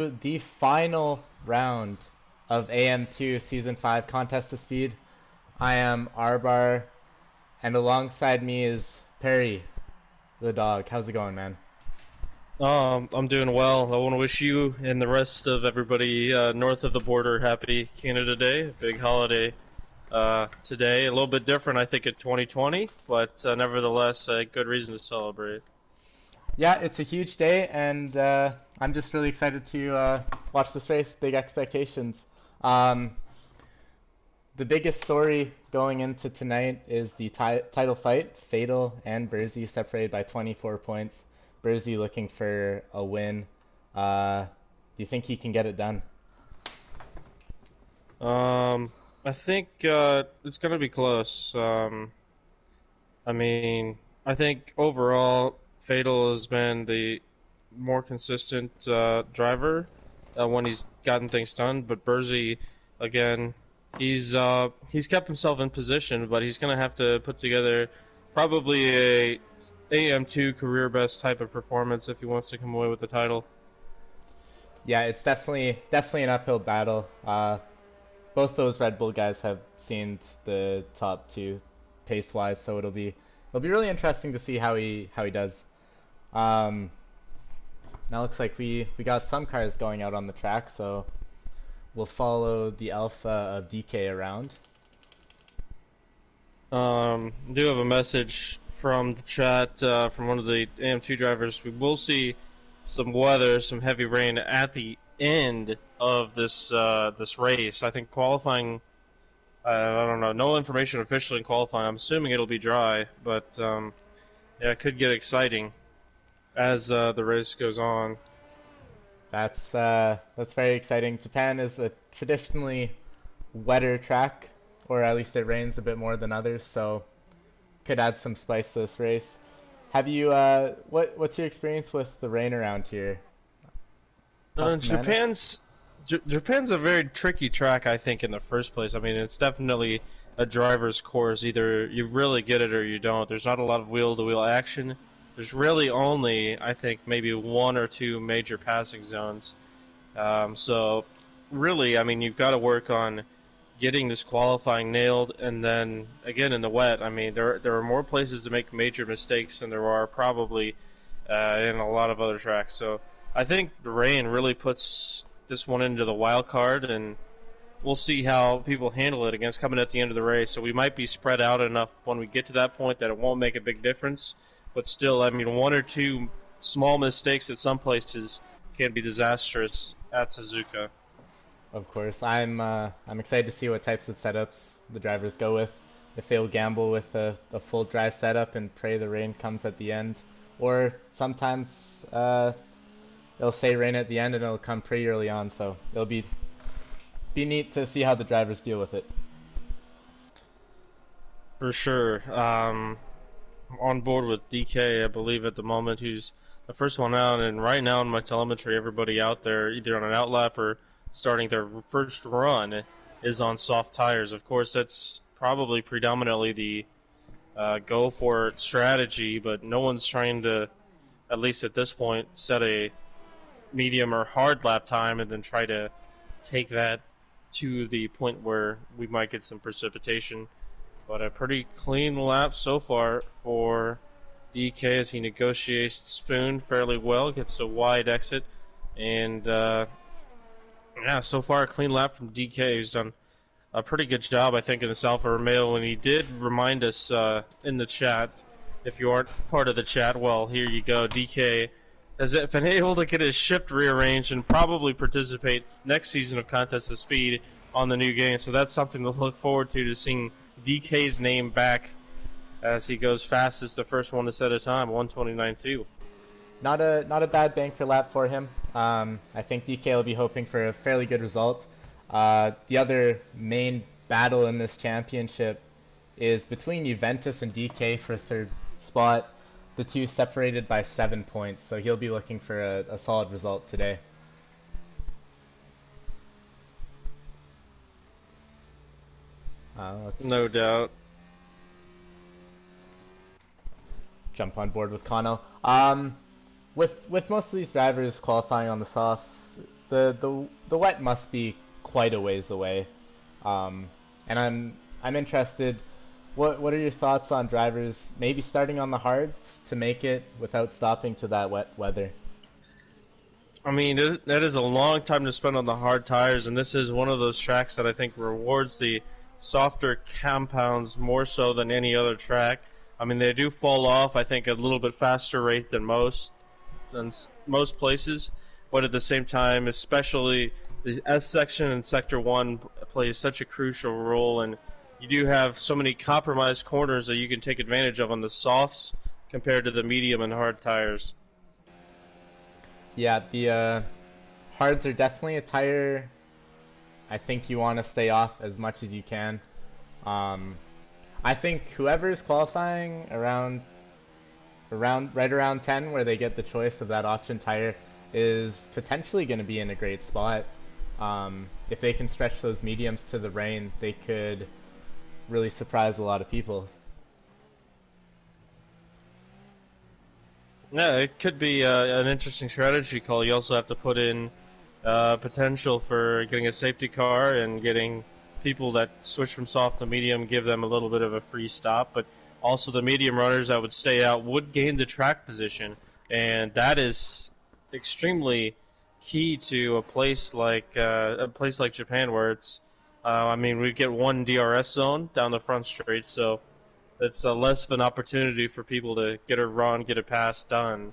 The final round of AM2 Season 5 Contest of Speed. I am Arbar, and alongside me is Perry, the dog. How's it going, man? I'm doing well. I want to wish you and the rest of everybody north of the border happy Canada Day, a big holiday today. A little bit different, I think, in 2020, but nevertheless, a good reason to celebrate. Yeah, it's a huge day, and I'm just really excited to watch this race. Big expectations. Um, the biggest story going into tonight is the title fight. Fatal and Bursey separated by 24 points. Bursey looking for a win. Do you think he can get it done? I think it's going to be close. I mean, I think overall, Fatal has been the more consistent driver when he's gotten things done. But Bursey, again, he's kept himself in position, but he's going to have to put together probably a AM2 career best type of performance if he wants to come away with the title. Yeah, it's definitely an uphill battle. Both those Red Bull guys have seen the top two pace wise, so it'll be really interesting to see how he does. Um, Now looks like we got some cars going out on the track, so we'll follow the Alpha of DK around. I do have a message from the chat from one of the AM2 drivers. We will see some weather, some heavy rain at the end of this race. I think qualifying. I don't know. No information officially in qualifying. I'm assuming it'll be dry, but yeah, it could get exciting as the race goes on. That's very exciting. Japan is a traditionally wetter track, or at least it rains a bit more than others, so could add some spice to this race. Have you what's your experience with the rain around here? Tough to manage? Japan's a very tricky track, I think, in the first place. I mean, it's definitely a driver's course. Either you really get it or you don't. There's not a lot of wheel-to-wheel action. There's really only, I think, maybe one or two major passing zones. So, really, I mean, you've got to work on getting this qualifying nailed, and then again in the wet. I mean, there are more places to make major mistakes than there are probably in a lot of other tracks. So I think the rain really puts this one into the wild card, and we'll see how people handle it against coming at the end of the race. So we might be spread out enough when we get to that point that it won't make a big difference. But still, I mean, one or two small mistakes at some places can be disastrous at Suzuka. Of course, I'm excited to see what types of setups the drivers go with. If they'll gamble with a full dry setup and pray the rain comes at the end, or sometimes they'll say rain at the end and it'll come pretty early on. So it'll be neat to see how the drivers deal with it. For sure. On board with DK, I believe, at the moment, who's the first one out. And right now in my telemetry, everybody out there, either on an outlap or starting their first run, is on soft tires. Of course, that's probably predominantly the go for it strategy, but no one's trying to, at least at this point, set a medium or hard lap time and then try to take that to the point where we might get some precipitation. But a pretty clean lap so far for DK as he negotiates the spoon fairly well, gets a wide exit, and yeah, so far a clean lap from DK, who's done a pretty good job, I think, in this Alfa Romeo. And he did remind us in the chat, if you aren't part of the chat, well, here you go. DK has been able to get his shift rearranged and probably participate next season of Contest of Speed on the new game. So that's something to look forward to seeing DK's name back as he goes fastest, the first one to set a time, 1:29.2. Not a bad bang for lap for him. I think DK will be hoping for a fairly good result. The other main battle in this championship is between Ventus and DK for third spot. The two separated by 7 points, so he'll be looking for a solid result today. No Let's doubt. jump on board with Kano. With most of these drivers qualifying on the softs, the wet must be quite a ways away. And I'm interested. What are your thoughts on drivers maybe starting on the hards to make it without stopping to that wet weather? I mean, that is a long time to spend on the hard tires, and this is one of those tracks that I think rewards the softer compounds more so than any other track. I mean, they do fall off, I think, at a little bit faster rate than most places, but at the same time, especially the S section and Sector 1 plays such a crucial role, and you do have so many compromised corners that you can take advantage of on the softs compared to the medium and hard tires. Yeah, the hards are definitely a tire I think you want to stay off as much as you can. Um, I think whoever's qualifying right around 10 where they get the choice of that option tire is potentially going to be in a great spot. If they can stretch those mediums to the rain, they could really surprise a lot of people. Yeah, it could be an interesting strategy call. You also have to put in potential for getting a safety car and getting people that switch from soft to medium, give them a little bit of a free stop. But also the medium runners that would stay out would gain the track position, and that is extremely key to a place like Japan, where it's I mean, we get one DRS zone down the front straight, so it's less of an opportunity for people to get a run, get a pass done.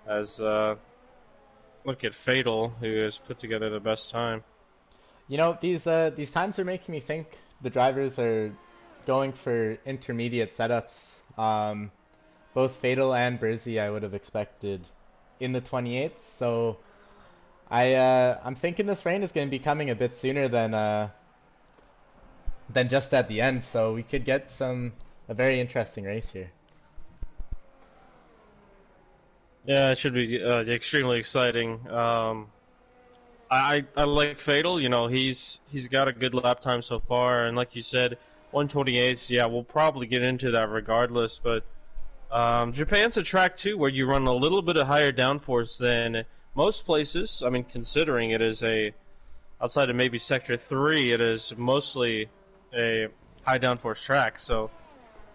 As look at Fatal, who has put together the best time. You know, these times are making me think the drivers are going for intermediate setups. Both Fatal and Brizzy I would have expected in the 28th. So I'm thinking this rain is going to be coming a bit sooner than just at the end. So we could get a very interesting race here. Yeah, it should be extremely exciting. I like Fatal. You know, he's got a good lap time so far, and like you said, 128s. Yeah, we'll probably get into that regardless. But Japan's a track too where you run a little bit of higher downforce than most places. I mean, considering it is outside of maybe Sector 3, it is mostly a high downforce track. So,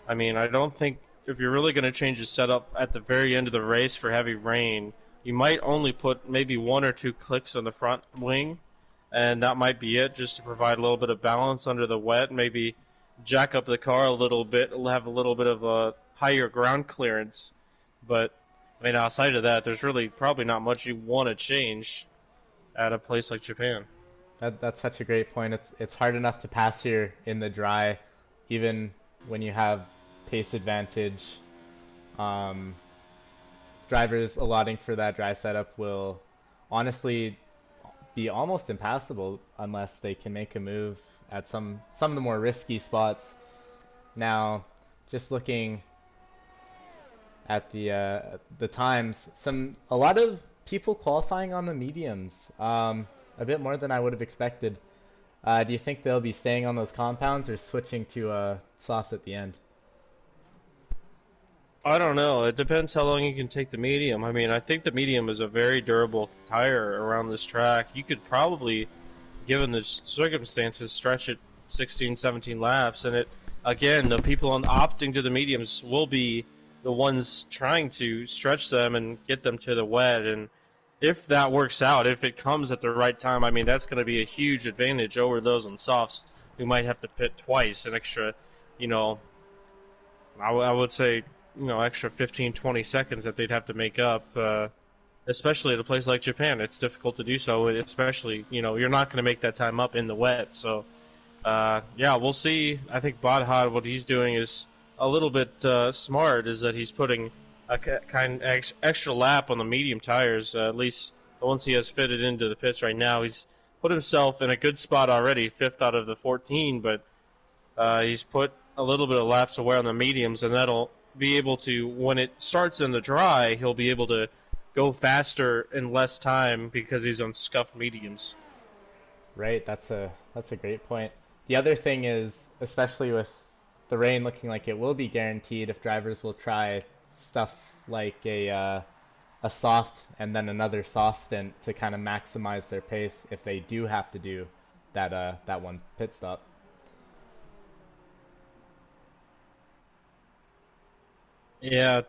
I mean, I don't think if you're really going to change the setup at the very end of the race for heavy rain, you might only put maybe one or two clicks on the front wing, and that might be it, just to provide a little bit of balance under the wet, maybe jack up the car a little bit, have a little bit of a higher ground clearance. But, I mean, outside of that, there's really probably not much you want to change at a place like Japan. That's such a great point. It's hard enough to pass here in the dry, even when you have pace advantage. Drivers allotting for that dry setup will honestly be almost impassable unless they can make a move at some of the more risky spots. Now, just looking at the times, a lot of people qualifying on the mediums, a bit more than I would have expected. Do you think they'll be staying on those compounds or switching to softs at the end? I don't know. It depends how long you can take the medium. I mean, I think the medium is a very durable tire around this track. You could probably, given the circumstances, stretch it 16, 17 laps. And again, the people opting to the mediums will be the ones trying to stretch them and get them to the wet. And if that works out, if it comes at the right time, I mean, that's going to be a huge advantage over those on softs who might have to pit twice, an extra, you know, I would say, you know, extra 15, 20 seconds that they'd have to make up, especially at a place like Japan. It's difficult to do so, especially, you know, you're not going to make that time up in the wet. So, yeah, we'll see. I think Batad, what he's doing is a little bit smart, is that he's putting a kind of extra lap on the medium tires, at least the ones he has fitted into the pits right now. He's put himself in a good spot already, 5th out of the 14, but he's put a little bit of laps away on the mediums, and that'll be able to, when it starts in the dry, he'll be able to go faster in less time because he's on scuffed mediums. Right, that's a great point. The other thing is, especially with the rain looking like it will be guaranteed, if drivers will try stuff like a a soft and then another soft stint to kind of maximize their pace if they do have to do that one pit stop. Yeah,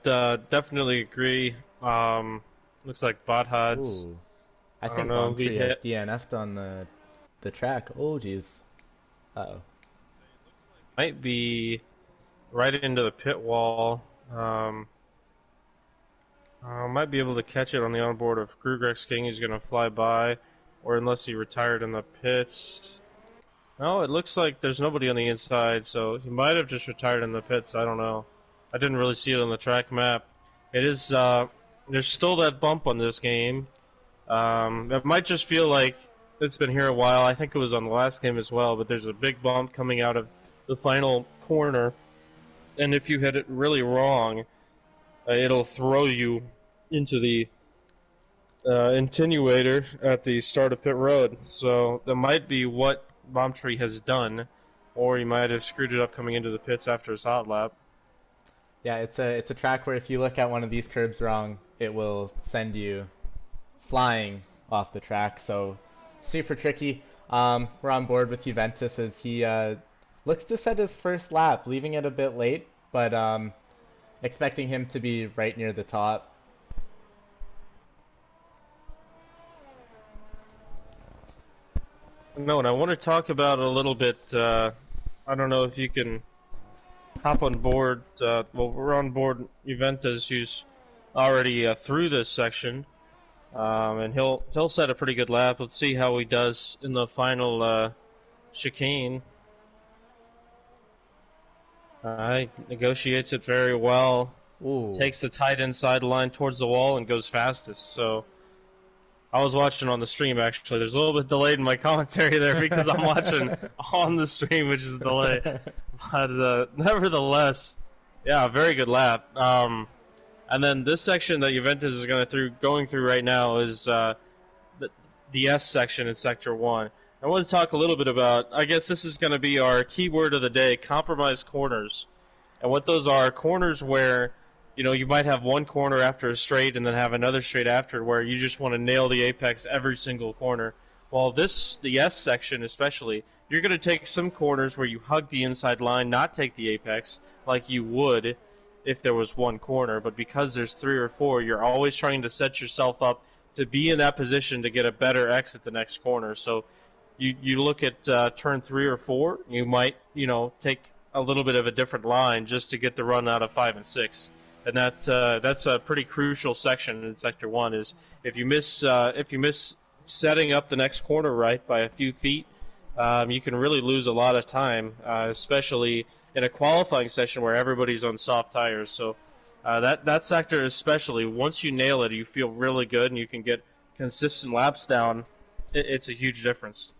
definitely agree. Looks like Batad's. Ooh, I I don't think know. Bomb He Tree has hit. DNF'd on the track. Oh geez. Uh-oh. Might be right into the pit wall. Might be able to catch it on the onboard of Krugrex King. He's going to fly by, or unless he retired in the pits. No, it looks like there's nobody on the inside, so he might have just retired in the pits. I don't know. I didn't really see it on the track map. It is. There's still that bump on this game. It might just feel like it's been here a while. I think it was on the last game as well, but there's a big bump coming out of the final corner, and if you hit it really wrong, it'll throw you into the attenuator at the start of pit road. So that might be what Bombtree has done, or he might have screwed it up coming into the pits after his hot lap. Yeah, it's a track where if you look at one of these curbs wrong, it will send you flying off the track. So super tricky. We're on board with Ventus as he looks to set his first lap, leaving it a bit late, but expecting him to be right near the top. No, and I want to talk about a little bit. I don't know if you can hop on board. Well, we're on board Juventus, who's already through this section, and he'll set a pretty good lap. Let's see how he does in the final chicane. He negotiates it very well. Ooh. Takes the tight inside line towards the wall and goes fastest. So I was watching on the stream, actually. There's a little bit delayed in my commentary there because I'm watching on the stream, which is delayed. But nevertheless, yeah, very good lap. And then this section that Juventus is going through right now is the S section in Sector 1. I want to talk a little bit about, I guess this is going to be our keyword of the day, compromise corners. And what those are, corners where you might have one corner after a straight and then have another straight after where you just want to nail the apex every single corner. Well, the S section especially, you're going to take some corners where you hug the inside line, not take the apex like you would if there was one corner. But because there's 3 or 4, you're always trying to set yourself up to be in that position to get a better exit the next corner. So you look at turn 3 or 4, you might take a little bit of a different line just to get the run out of 5 and 6. And that's a pretty crucial section in Sector 1. Is if you miss setting up the next corner right by a few feet, you can really lose a lot of time, especially in a qualifying session where everybody's on soft tires. So that sector especially, once you nail it, you feel really good and you can get consistent laps down. It's a huge difference.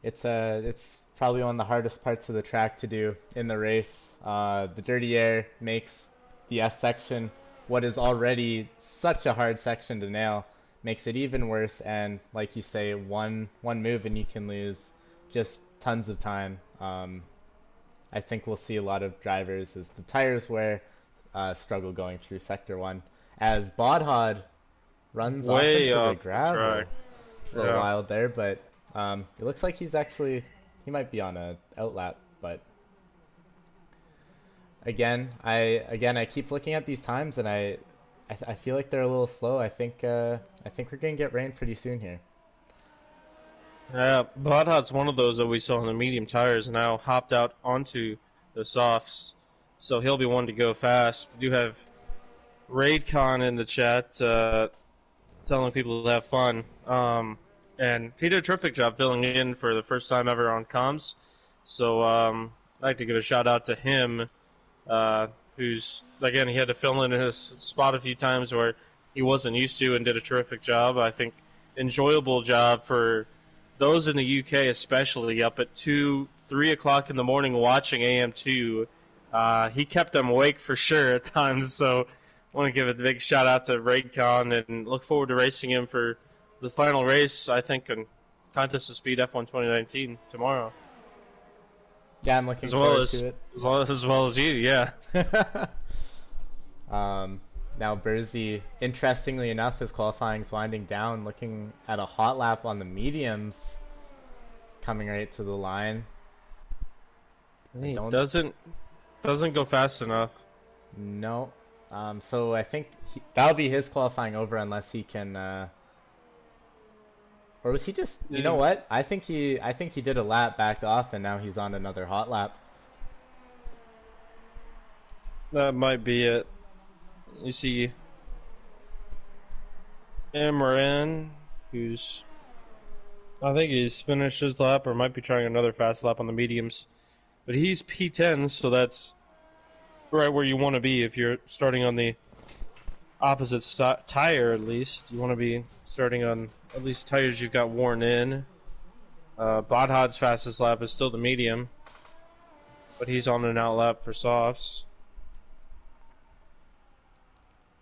It's probably one of the hardest parts of the track to do in the race. The dirty air makes the S section, what is already such a hard section to nail, makes it even worse. And like you say, one move and you can lose just tons of time. I think we'll see a lot of drivers as the tires wear struggle going through Sector 1. As Batad runs way off off into the gravel. track. A little wild there, but it looks like he might be on a outlap, but Again, I keep looking at these times and I feel like they're a little slow. I think we're gonna get rain pretty soon here. Yeah, Batad's one of those that we saw on the medium tires now hopped out onto the softs, so he'll be one to go fast. We do have RaidCon in the chat telling people to have fun, and he did a terrific job filling in for the first time ever on comms. So I'd like to give a shout out to him. Who's, again, he had to fill in his spot a few times where he wasn't used to and did a terrific job. I think enjoyable job for those in the UK, especially up at 2, 3 o'clock in the morning watching AM2. He kept them awake for sure at times, so I want to give a big shout out to RaidCon and look forward to racing him for the final race, I think, in Contest of Speed F1 2019 tomorrow. Yeah, I'm looking forward to it. As well as you, yeah. Now Bersey, interestingly enough, his qualifying's winding down, looking at a hot lap on the mediums, coming right to the line. He doesn't go fast enough. No. So I think that'll be his qualifying over unless he can. Or was he just? You know what? I think he did a lap, backed off, and now he's on another hot lap. That might be it. You see Amaran, who's I think he's finished his lap or might be trying another fast lap on the mediums. But he's P10, so that's right where you want to be if you're starting on the opposite tire, at least. You want to be starting on at least tires you've got worn in. Batad's fastest lap is still the medium, but he's on an out lap for softs.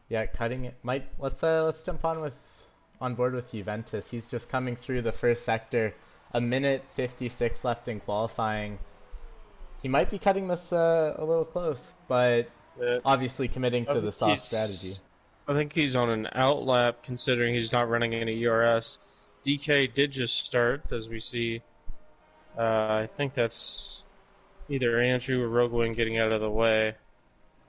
Yeah, cutting it. Let's jump on board with Ventus. He's just coming through the first sector. A minute 56 left in qualifying. He might be cutting this a little close, but obviously committing to the soft strategy. I think he's on an out lap considering he's not running any ERS. DK did just start, as we see. I think that's either Andrew or Roguin getting out of the way.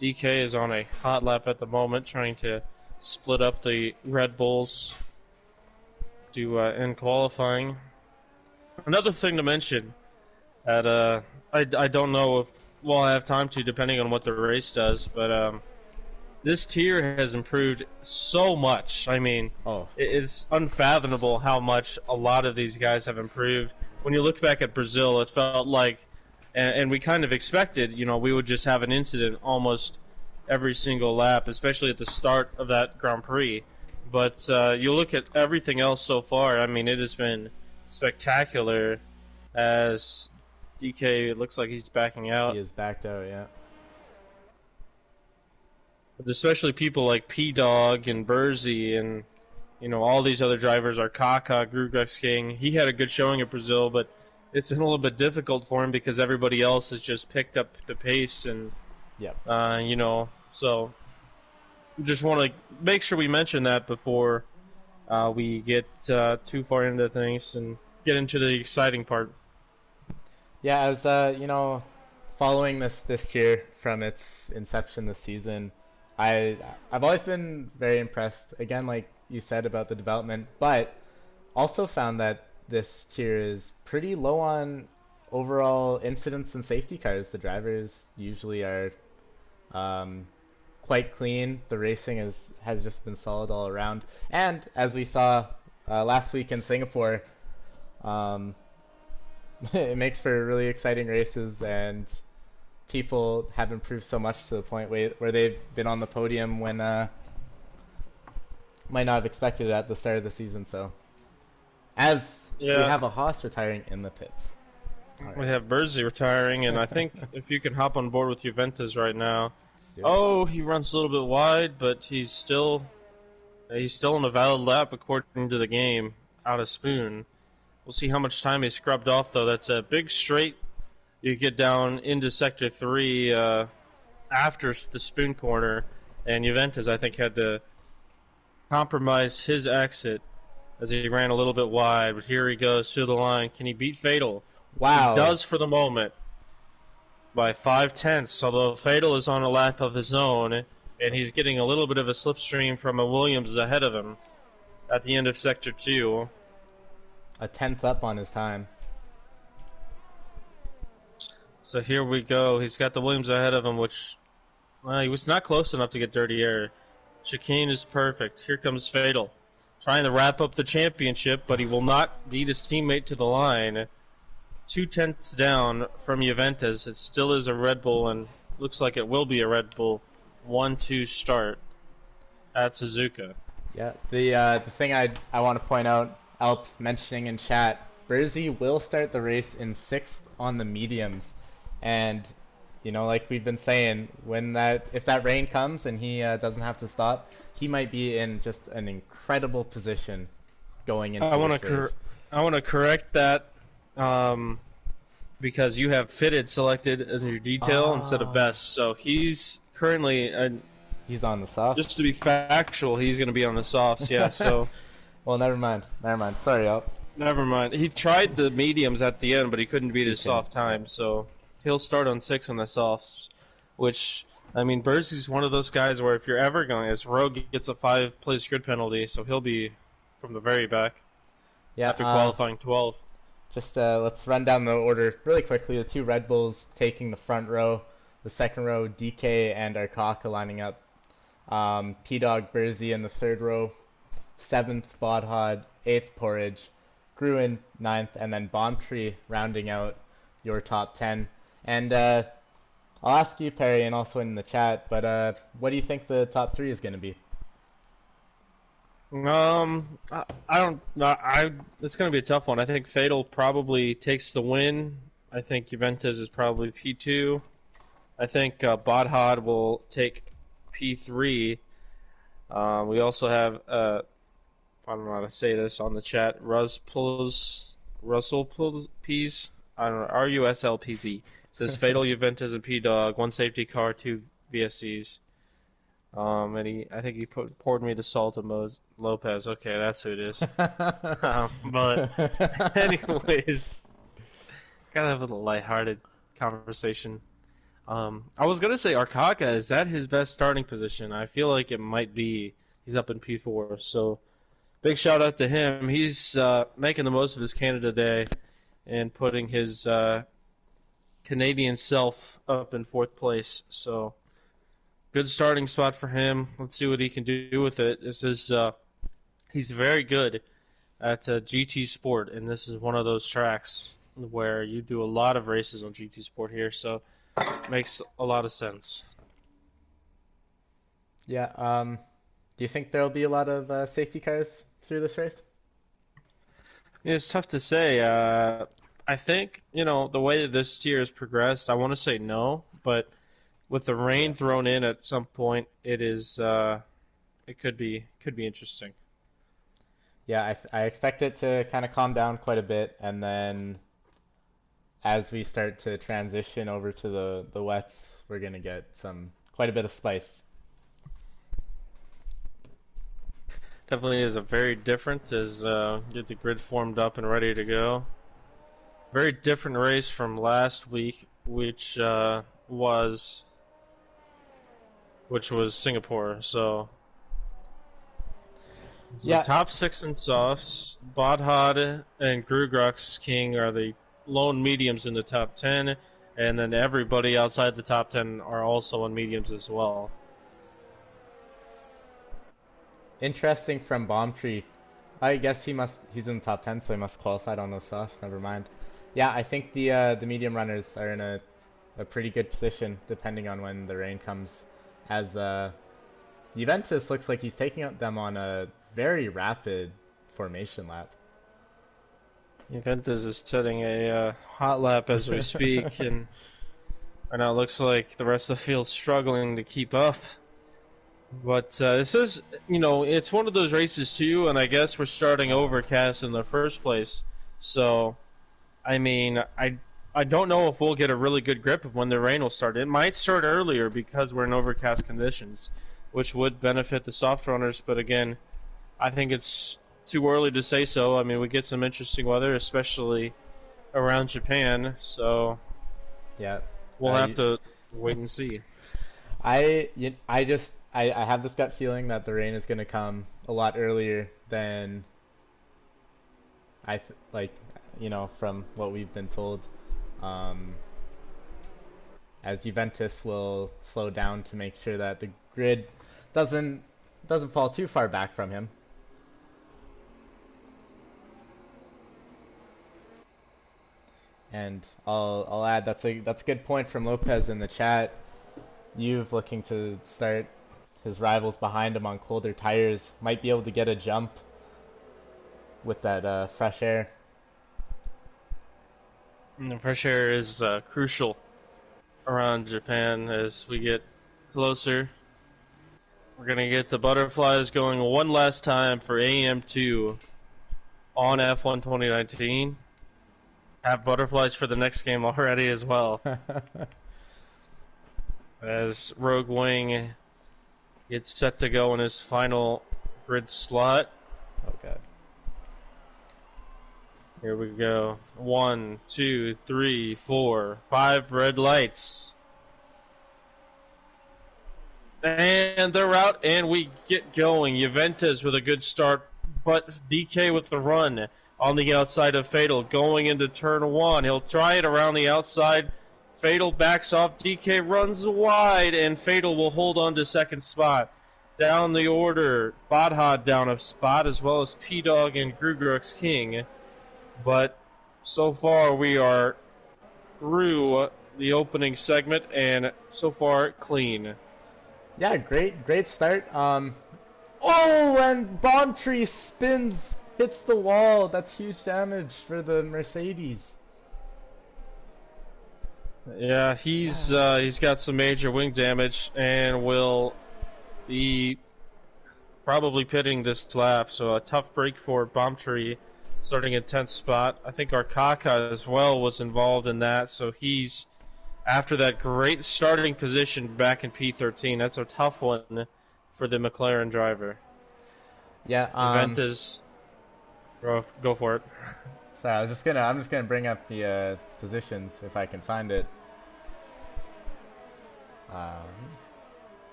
DK is on a hot lap at the moment, trying to split up the Red Bulls to end qualifying. Another thing to mention, I don't know if we'll have time to, depending on what the race does, but this tier has improved so much. I mean, it's unfathomable how much a lot of these guys have improved. When you look back at Brazil, it felt like, and we kind of expected, we would just have an incident almost every single lap, especially at the start of that Grand Prix. But you look at everything else so far, I mean, it has been spectacular. As DK, it looks like he's backing out. He is backed out, yeah. But especially people like P-Dog and Bersey and, all these other drivers are Caucus, Grugux King. He had a good showing at Brazil, but it's been a little bit difficult for him because everybody else has just picked up the pace and, so we just want to make sure we mention that before we get too far into things and get into the exciting part. Yeah, as following this tier from its inception this season, I've always been very impressed. Again, like you said about the development, but also found that this tier is pretty low on overall incidents and safety cars. The drivers usually are quite clean. The racing has just been solid all around. And as we saw last week in Singapore, it makes for really exciting races, and people have improved so much to the point where they've been on the podium when might not have expected it at the start of the season. So we have a Haas retiring in the pits. Right. We have Bersey retiring, and I think if you can hop on board with Ventus right now. Oh, he runs a little bit wide, but he's still in a valid lap according to the game, out of Spoon. We'll see how much time he scrubbed off, though. That's a big straight. You get down into Sector 3 after the Spoon corner, and Ventus, I think, had to compromise his exit as he ran a little bit wide. But here he goes to the line. Can he beat Fatal? Wow. He does for the moment by 5/10, although Fatal is on a lap of his own, and he's getting a little bit of a slipstream from a Williams ahead of him at the end of Sector 2. A 10th up on his time. So here we go. He's got the Williams ahead of him, which he was not close enough to get dirty air. Chicane is perfect. Here comes Fatal, trying to wrap up the championship, but he will not beat his teammate to the line. 2/10 down from Ventus. It still is a Red Bull, and looks like it will be a Red Bull 1-2 start at Suzuka. Yeah, the thing I want to point out, Alp mentioning in chat, Bersey will start the race in 6th on the mediums, and like we've been saying, if that rain comes and he doesn't have to stop, he might be in just an incredible position going into this race. I want to correct that. Because you have fitted selected as your detail instead of best, so he's currently He's on the softs. Just to be factual, he's going to be on the softs, yeah, so... Well, never mind. Never mind. Sorry, y'all. Never mind. He tried the mediums at the end, but he couldn't beat his Okay. soft time, so he'll start on 6 on the softs, which, I mean, Bursey's one of those guys where if you're ever going, as Rogue gets a 5-place grid penalty, so he'll be from the very back Yeah. after qualifying 12. Just let's run down the order really quickly. The 2 Red Bulls taking the front row. The second row, DK and Arcaka lining up. P-Dog, Bursey in the third row. 7th, Batad. 8th, Porridge. Gruen, 9th, and then Bombtree rounding out your top 10. And I'll ask you, Perry, and also in the chat, but what do you think the top 3 is going to be? I don't know. It's going to be a tough one. I think Fatal probably takes the win. I think Ventus is probably P2. I think Batad will take P3. We also have I don't know how to say this on the chat. Russell Peas. I don't know. RUSLPZ says Fatal, Juventus, and P Dog. 1 safety car, 2 VSCs. And I think he poured me the salt of Lopez. Okay, that's who it is. But anyways, gotta have a little lighthearted conversation. I was gonna say Arcaka. Is that his best starting position? I feel like it might be. He's up in P4, so. Big shout out to him. He's making the most of his Canada Day and putting his Canadian self up in 4th place. So good starting spot for him. Let's see what he can do with it. He's very good at GT Sport, and this is one of those tracks where you do a lot of races on GT Sport here, so it makes a lot of sense. Yeah. Do you think there'll be a lot of safety cars through this race? It's tough to say. I think, the way that this year has progressed, I want to say no, but with the rain thrown in at some point, it could be interesting. Yeah, I expect it to kind of calm down quite a bit, and then as we start to transition over to the wets, we're gonna get quite a bit of spice. Definitely is a very different as get the grid formed up and ready to go. Very different race from last week, which was Singapore. So Yeah. the top 6 in softs. Batad and Grugrux King are the lone mediums in the top 10, and then everybody outside the top 10 are also on mediums as well. Interesting from Bombtree. I guess he's in the top 10, so he must qualified on those softs. Never mind. Yeah, I think the medium runners are in a pretty good position depending on when the rain comes. As Juventus looks like he's taking them on a very rapid formation lap. Ventus is setting a hot lap as we speak, and right now it looks like the rest of the field's struggling to keep up. But this is, it's one of those races too, and I guess we're starting overcast in the first place. So, I mean, I don't know if we'll get a really good grip of when the rain will start. It might start earlier because we're in overcast conditions, which would benefit the soft runners. But again, I think it's too early to say so. I mean, we get some interesting weather, especially around Japan. So, yeah, we'll have to wait and see. I have this gut feeling that the rain is going to come a lot earlier than from what we've been told. As Juventus will slow down to make sure that the grid doesn't fall too far back from him. And I'll add that's a good point from Lopez in the chat. You've looking to start his rivals behind him on colder tires, might be able to get a jump with that fresh air. And the fresh air is crucial around Japan as we get closer. We're going to get the butterflies going one last time for AM2 on F1 2019. Have butterflies for the next game already as well. As Rogue Wing It's set to go in his final grid slot. Oh god. Here we go. 1, 2, 3, 4, 5 red lights. And they're out, and we get going. Ventus with a good start, but DK with the run on the outside of Fatal, going into turn 1. He'll try it around the outside. Fatal backs off, DK runs wide, and Fatal will hold on to second spot. Down the order, Batad down a spot, as well as P-Dog and Grugrux King. But so far we are through the opening segment, and so far clean. Yeah, great start. Oh, and Bomb Tree spins, hits the wall. That's huge damage for the Mercedes. Yeah, he's got some major wing damage and will be probably pitting this lap. So a tough break for Bomb Tree, starting in 10th spot. I think our Caucus as well was involved in that. So he's, after that great starting position back in P13, that's a tough one for the McLaren driver. Yeah, Ventus, go for it. Sorry, I'm just gonna bring up the positions if I can find it.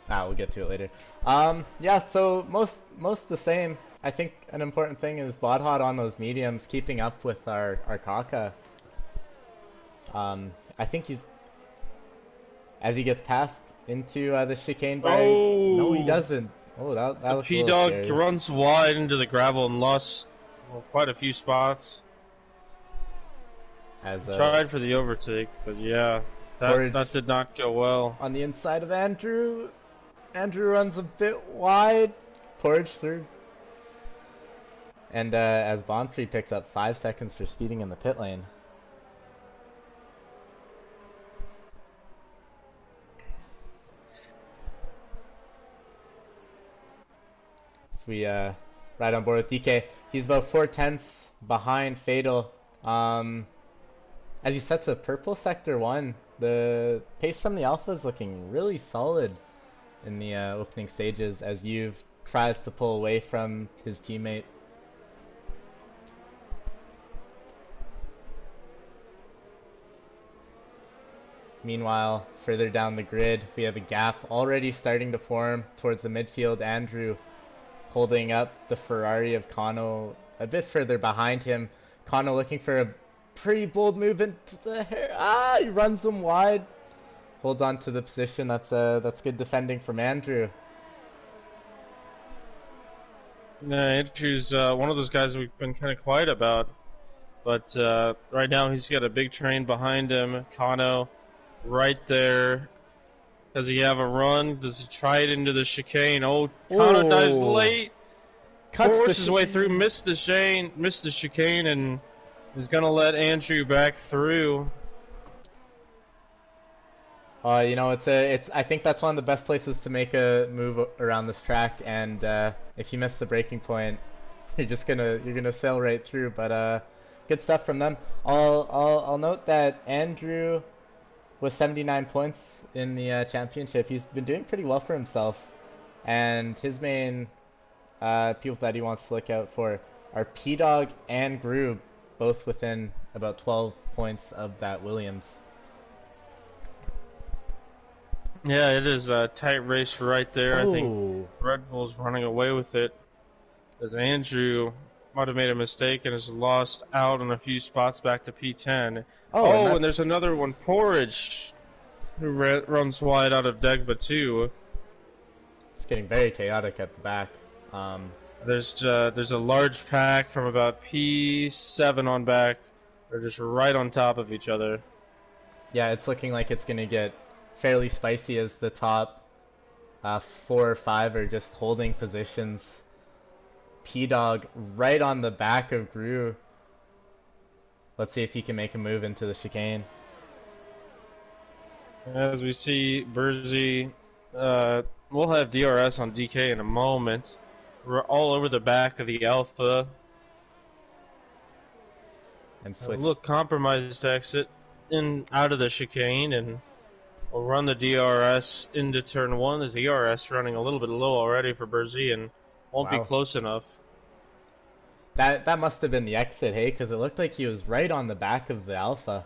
We'll get to it later. Yeah, so most the same. I think an important thing is Batad on those mediums, keeping up with our Kaka. I think he's, as he gets passed into the chicane by... Oh! No, he doesn't. Oh, that was P-Dog runs wide into the gravel and lost quite a few spots. As tried for the overtake, but yeah, that did not go well. On the inside of Andrew. Andrew runs a bit wide. Porridge through. And as Bonfrey picks up 5 seconds for speeding in the pit lane. So we right on board with DK. He's about 4/10 behind Fatal. As he sets a purple sector 1, the pace from the Alpha is looking really solid in the opening stages as You've tries to pull away from his teammate. Meanwhile, further down the grid, we have a gap already starting to form towards the midfield. Andrew holding up the Ferrari of Kano a bit further behind him. Kano looking for a pretty bold move into the hair. He runs him wide. Holds on to the position. That's good defending from Andrew. Andrew's one of those guys we've been kind of quiet about. But right now he's got a big train behind him. Kano right there. Does he have a run? Does he try it into the chicane? Oh, Kano dives late. Forces his way through, missed the chicane, and is going to let Andrew back through. You know, I think that's one of the best places to make a move around this track, and if you miss the braking point, you're gonna sail right through. But good stuff from them. I'll note that Andrew with 79 points in the championship. He's been doing pretty well for himself, and his main people that he wants to look out for are P-Dog and Groob, both within about 12 points of that Williams. Yeah, it is a tight race right there. Ooh. I think Red Bull's running away with it, as Andrew might have made a mistake and has lost out on a few spots back to P10. And there's another one, Porridge, who runs wide out of Degba too. It's getting very chaotic at the back. There's a large pack from about P7 on back. They're just right on top of each other. Yeah, it's looking like it's gonna get fairly spicy as the top 4 or 5 are just holding positions. P-Dog right on the back of Gru. Let's see if he can make a move into the chicane. As we see, Burzy, we'll have DRS on DK in a moment. We're all over the back of the Alpha. And switch. Look, compromised exit in out of the chicane, and We'll run the DRS into turn 1. The DRS running a little bit low already for Burzy and won't be Wow. close enough. That must have been the exit, hey? Because it looked like he was right on the back of the Alpha.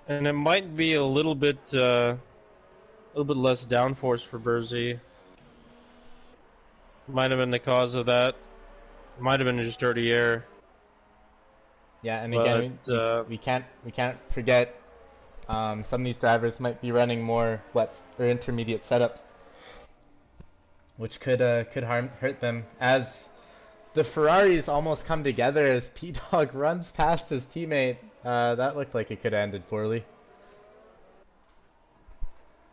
And it might be a little bit less downforce for Burzy. Might have been the cause of that. Might have been just dirty air. Yeah, and But, again, we can't forget some of these drivers might be running more wet or intermediate setups, which could hurt them. As the Ferraris almost come together as P-Dog runs past his teammate, that looked like it could have ended poorly.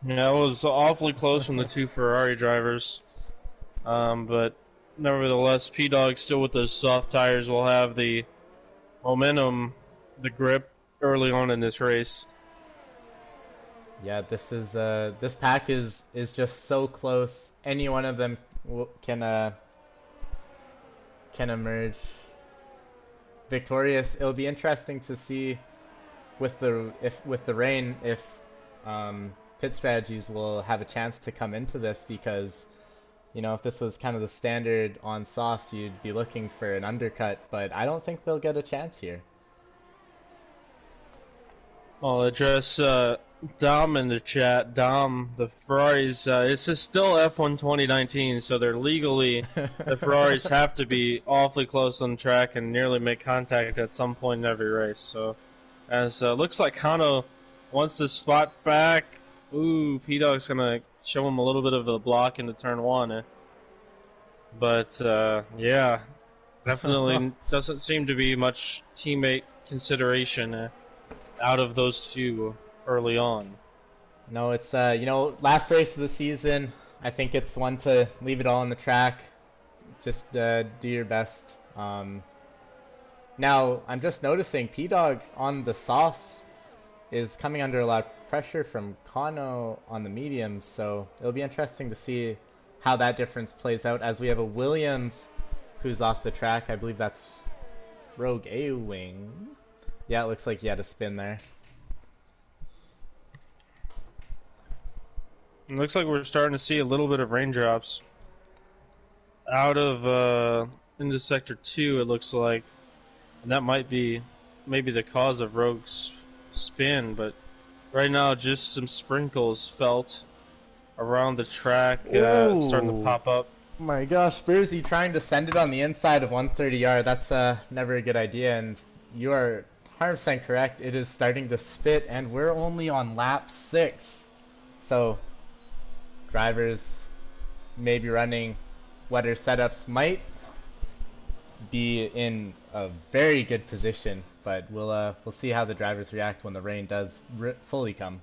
Yeah, it was awfully close from the two Ferrari drivers. But nevertheless, P-Dog still with those soft tires will have the momentum, the grip early on in this race. Yeah, this pack is just so close. Any one of them can emerge victorious. It'll be interesting to see with the rain if pit strategies will have a chance to come into this, because you know, if this was kind of the standard on softs, you'd be looking for an undercut, but I don't think they'll get a chance here. I'll address Dom in the chat. Dom, the Ferraris, this is still F1 2019, so they're legally, the Ferraris have to be awfully close on the track and nearly make contact at some point in every race. So, as looks like Kano wants the spot back. Ooh, P-Dog's going to show him a little bit of a block into turn 1. But, yeah, definitely doesn't seem to be much teammate consideration out of those two early on. No, it's you know, last race of the season. I think it's one to leave it all on the track. Just do your best. Now I'm just noticing P-Dog on the softs is coming under a lot of pressure from Kano on the mediums, so it'll be interesting to see how that difference plays out, as we have a Williams who's off the track. I believe that's Rogue A-Wing. Yeah, it looks like he had a spin there. It looks like we're starting to see a little bit of raindrops out of into sector 2. It looks like, and that might be maybe the cause of Rogue's spin. But right now, just some sprinkles felt around the track, starting to pop up. My gosh, Burzy trying to send it on the inside of 130R. That's never a good idea, and you are 100% correct. It is starting to spit, and we're only on lap 6. So drivers maybe running wetter setups might be in a very good position, but we'll see how the drivers react when the rain does fully come.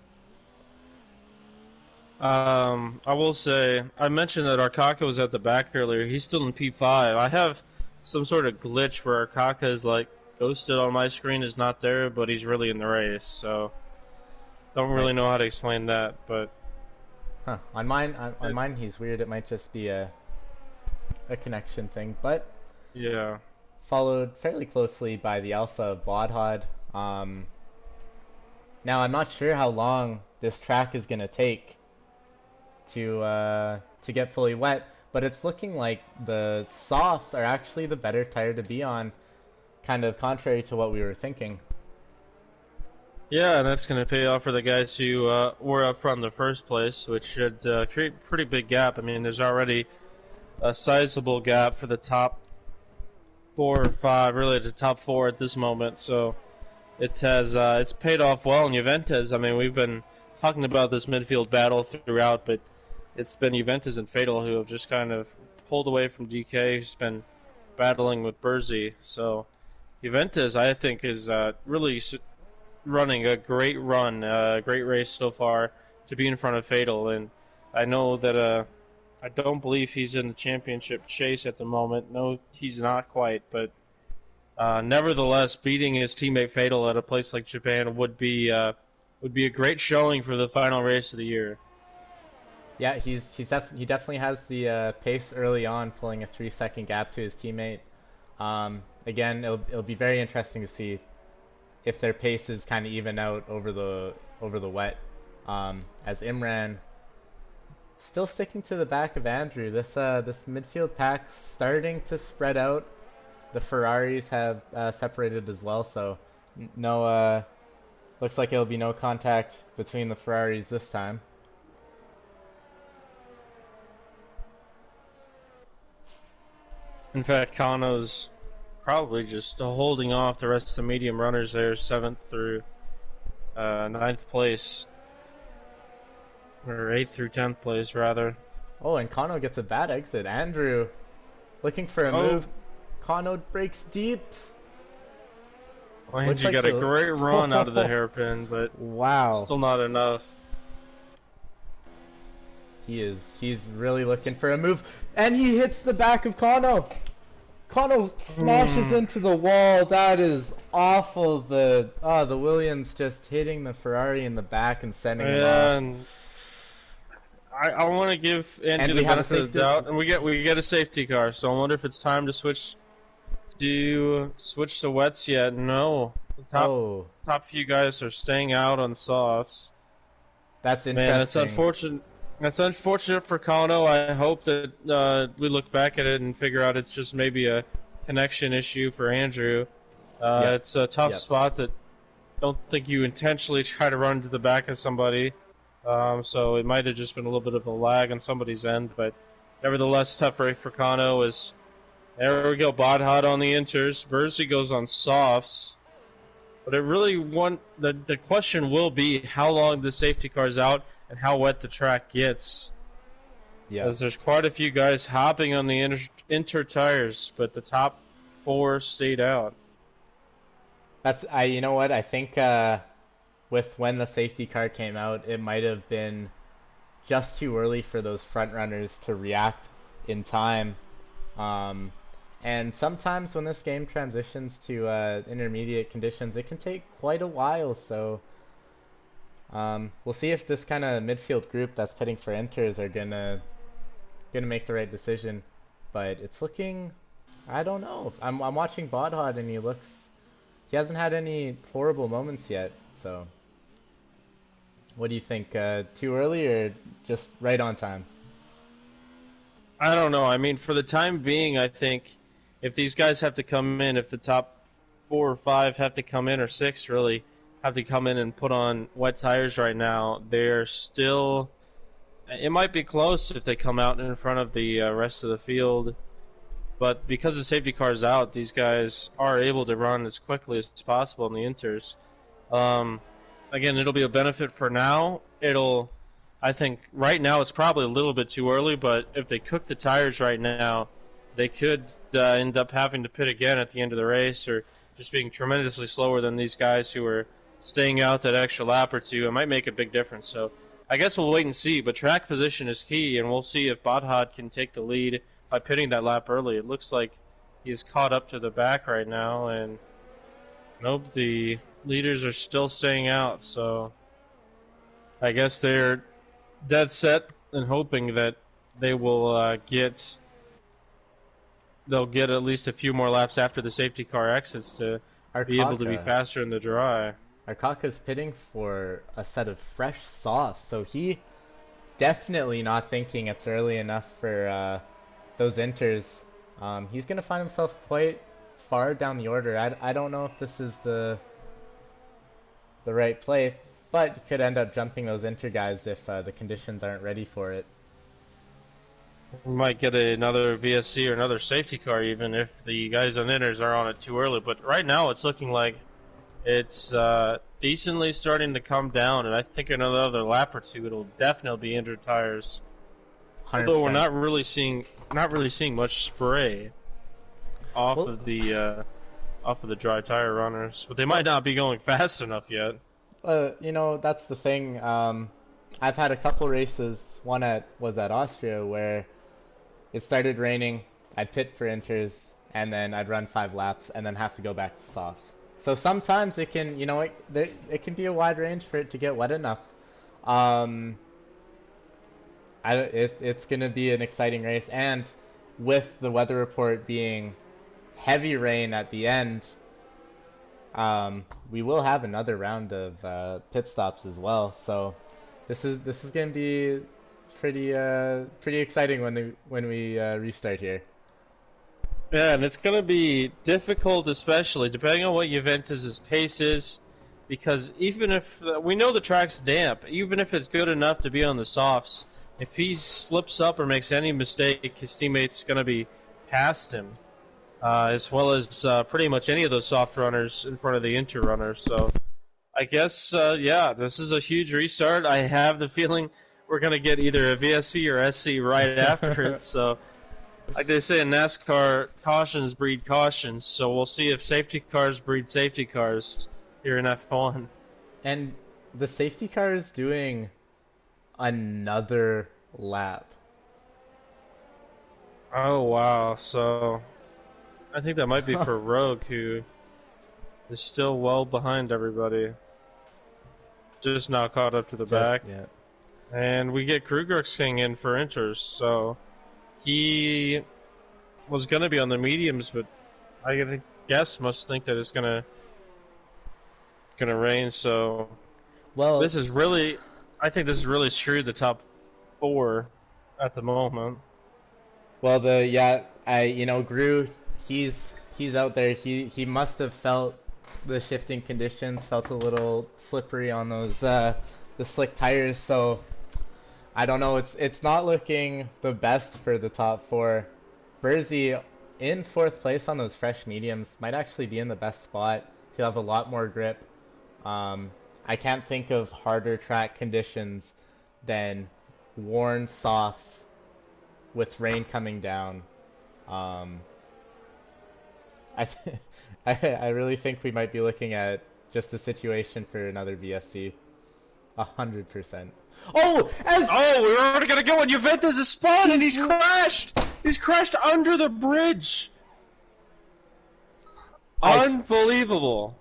I will say, I mentioned that our Caucus was at the back earlier. He's still in P5. I have some sort of glitch where our Caucus is like ghosted on my screen, is not there, but he's really in the race. So don't really know how to explain that, but on mine he's weird. It might just be a connection thing, but yeah, followed fairly closely by the Alpha of Batad. Now I'm not sure how long this track is gonna take to get fully wet, but it's looking like the softs are actually the better tire to be on, kind of contrary to what we were thinking. Yeah, and that's going to pay off for the guys who were up front in the first place, which should create a pretty big gap. I mean, there's already a sizable gap for the top 4 or 5, really the top 4 at this moment. So it has it's paid off well in Ventus. I mean, we've been talking about this midfield battle throughout, but it's been Ventus and Fatal who have just kind of pulled away from DK, who's been battling with Burzy. So Ventus, I think, is really running a great run, great race so far to be in front of Fatal. And I know that I don't believe he's in the championship chase at the moment. No, he's not quite, but nevertheless, beating his teammate Fatal at a place like Japan would be a great showing for the final race of the year. Yeah, he definitely has the pace early on, pulling a 3-second gap to his teammate. Again, it'll be very interesting to see if their paces kind of even out over the wet. As Imran still sticking to the back of Andrew. This midfield pack's starting to spread out. The Ferraris have separated as well, so no. Looks like it'll be no contact between the Ferraris this time. In fact, Kano's probably just holding off the rest of the medium runners there, 7th through 9th place. Or 8th through 10th place, rather. Oh, and Kano gets a bad exit. Andrew looking for a move. Kano breaks deep. Well, Andrew got a great run out of the hairpin, but wow, still not enough. He's really looking for a move, and he hits the back of Kano. Kano smashes into the wall. That is awful. The Williams just hitting the Ferrari in the back and sending him off. I want to give Andrew the benefit of the doubt, and we get a safety car. So I wonder if it's time to switch to wets yet. No, the top few guys are staying out on softs. That's interesting. Man, that's unfortunate. That's unfortunate for Kano. I hope that we look back at it and figure out it's just maybe a connection issue for Andrew. It's a tough spot that don't think you intentionally try to run to the back of somebody. So it might have just been a little bit of a lag on somebody's end, but nevertheless, tough break for Kano. There we go, Batad on the inters. Verzi goes on softs. But it really the question will be how long the safety car's out and how wet the track gets. Yeah. Because there's quite a few guys hopping on the inter tires, but the top 4 stayed out. You know what? I think with when the safety car came out, it might have been just too early for those front runners to react in time. And sometimes when this game transitions to intermediate conditions, it can take quite a while. So we'll see if this kind of midfield group that's pitting for inters are gonna make the right decision. But it's looking, I don't know. I'm watching Batad and he hasn't had any horrible moments yet. So what do you think? Too early or just right on time? I don't know. I mean, for the time being, I think if these guys have to come in, if the top 4 or 5 have to come in, or 6 really have to come in and put on wet tires right now, they're still. It might be close if they come out in front of the rest of the field, but because the safety car is out, these guys are able to run as quickly as possible in the inters. Again, it'll be a benefit for now. I think right now it's probably a little bit too early, but if they cook the tires right now, they could end up having to pit again at the end of the race, or just being tremendously slower than these guys who are staying out that extra lap or two. It might make a big difference. So I guess we'll wait and see, but track position is key, and we'll see if Batad can take the lead by pitting that lap early. It looks like he is caught up to the back right now, and nope, the leaders are still staying out, so I guess they're dead set and hoping that they will they'll get at least a few more laps after the safety car exits to be able to be faster in the dry. Caucus pitting for a set of fresh softs, so he definitely not thinking it's early enough for those inters. He's going to find himself quite far down the order. I don't know if this is the right play, but he could end up jumping those inter guys if the conditions aren't ready for it. We might get another VSC or another safety car even if the guys on inters are on it too early. But right now it's looking like it's decently starting to come down, and I think another lap or two it'll definitely be inter tires. 100%. Although we're not really seeing much spray off of the dry tire runners, but they might not be going fast enough yet. That's the thing. I've had a couple races. One was at Austria where it started raining. I'd pit for inters, and then I'd run 5 laps, and then have to go back to softs. So sometimes it can, it can be a wide range for it to get wet enough. It's going to be an exciting race, and with the weather report being heavy rain at the end, we will have another round of pit stops as well. So this is going to be pretty exciting when we restart here. Yeah, and it's going to be difficult, especially depending on what Juventus's pace is, because even if we know the track's damp, even if it's good enough to be on the softs, if he slips up or makes any mistake, his teammate's going to be past him, as well as pretty much any of those soft runners in front of the Inter runners. So I guess, yeah, this is a huge restart. I have the feeling we're going to get either a VSC or SC right after it, so... Like they say in NASCAR, cautions breed cautions, so we'll see if safety cars breed safety cars here in F1. And the safety car is doing another lap. Oh, wow. So I think that might be for Rogue, who is still well behind everybody. Just now caught up to the back. Yeah. And we get Krugerking in for Inters, so... He was going to be on the mediums, but I guess must think that it's gonna rain. So, well, this is really, I think this has really screwed the top 4 at the moment. Well, Gru, he's out there. He must have felt the shifting conditions, felt a little slippery on those the slick tires. So. I don't know. It's not looking the best for the top 4. Burzy in 4th place on those fresh mediums might actually be in the best spot. He'll have a lot more grip. I can't think of harder track conditions than worn softs with rain coming down. I I really think we might be looking at just a situation for another VSC. 100%. Oh, we're already gonna go on Juventus' spot, and he's crashed. He's crashed under the bridge. Unbelievable.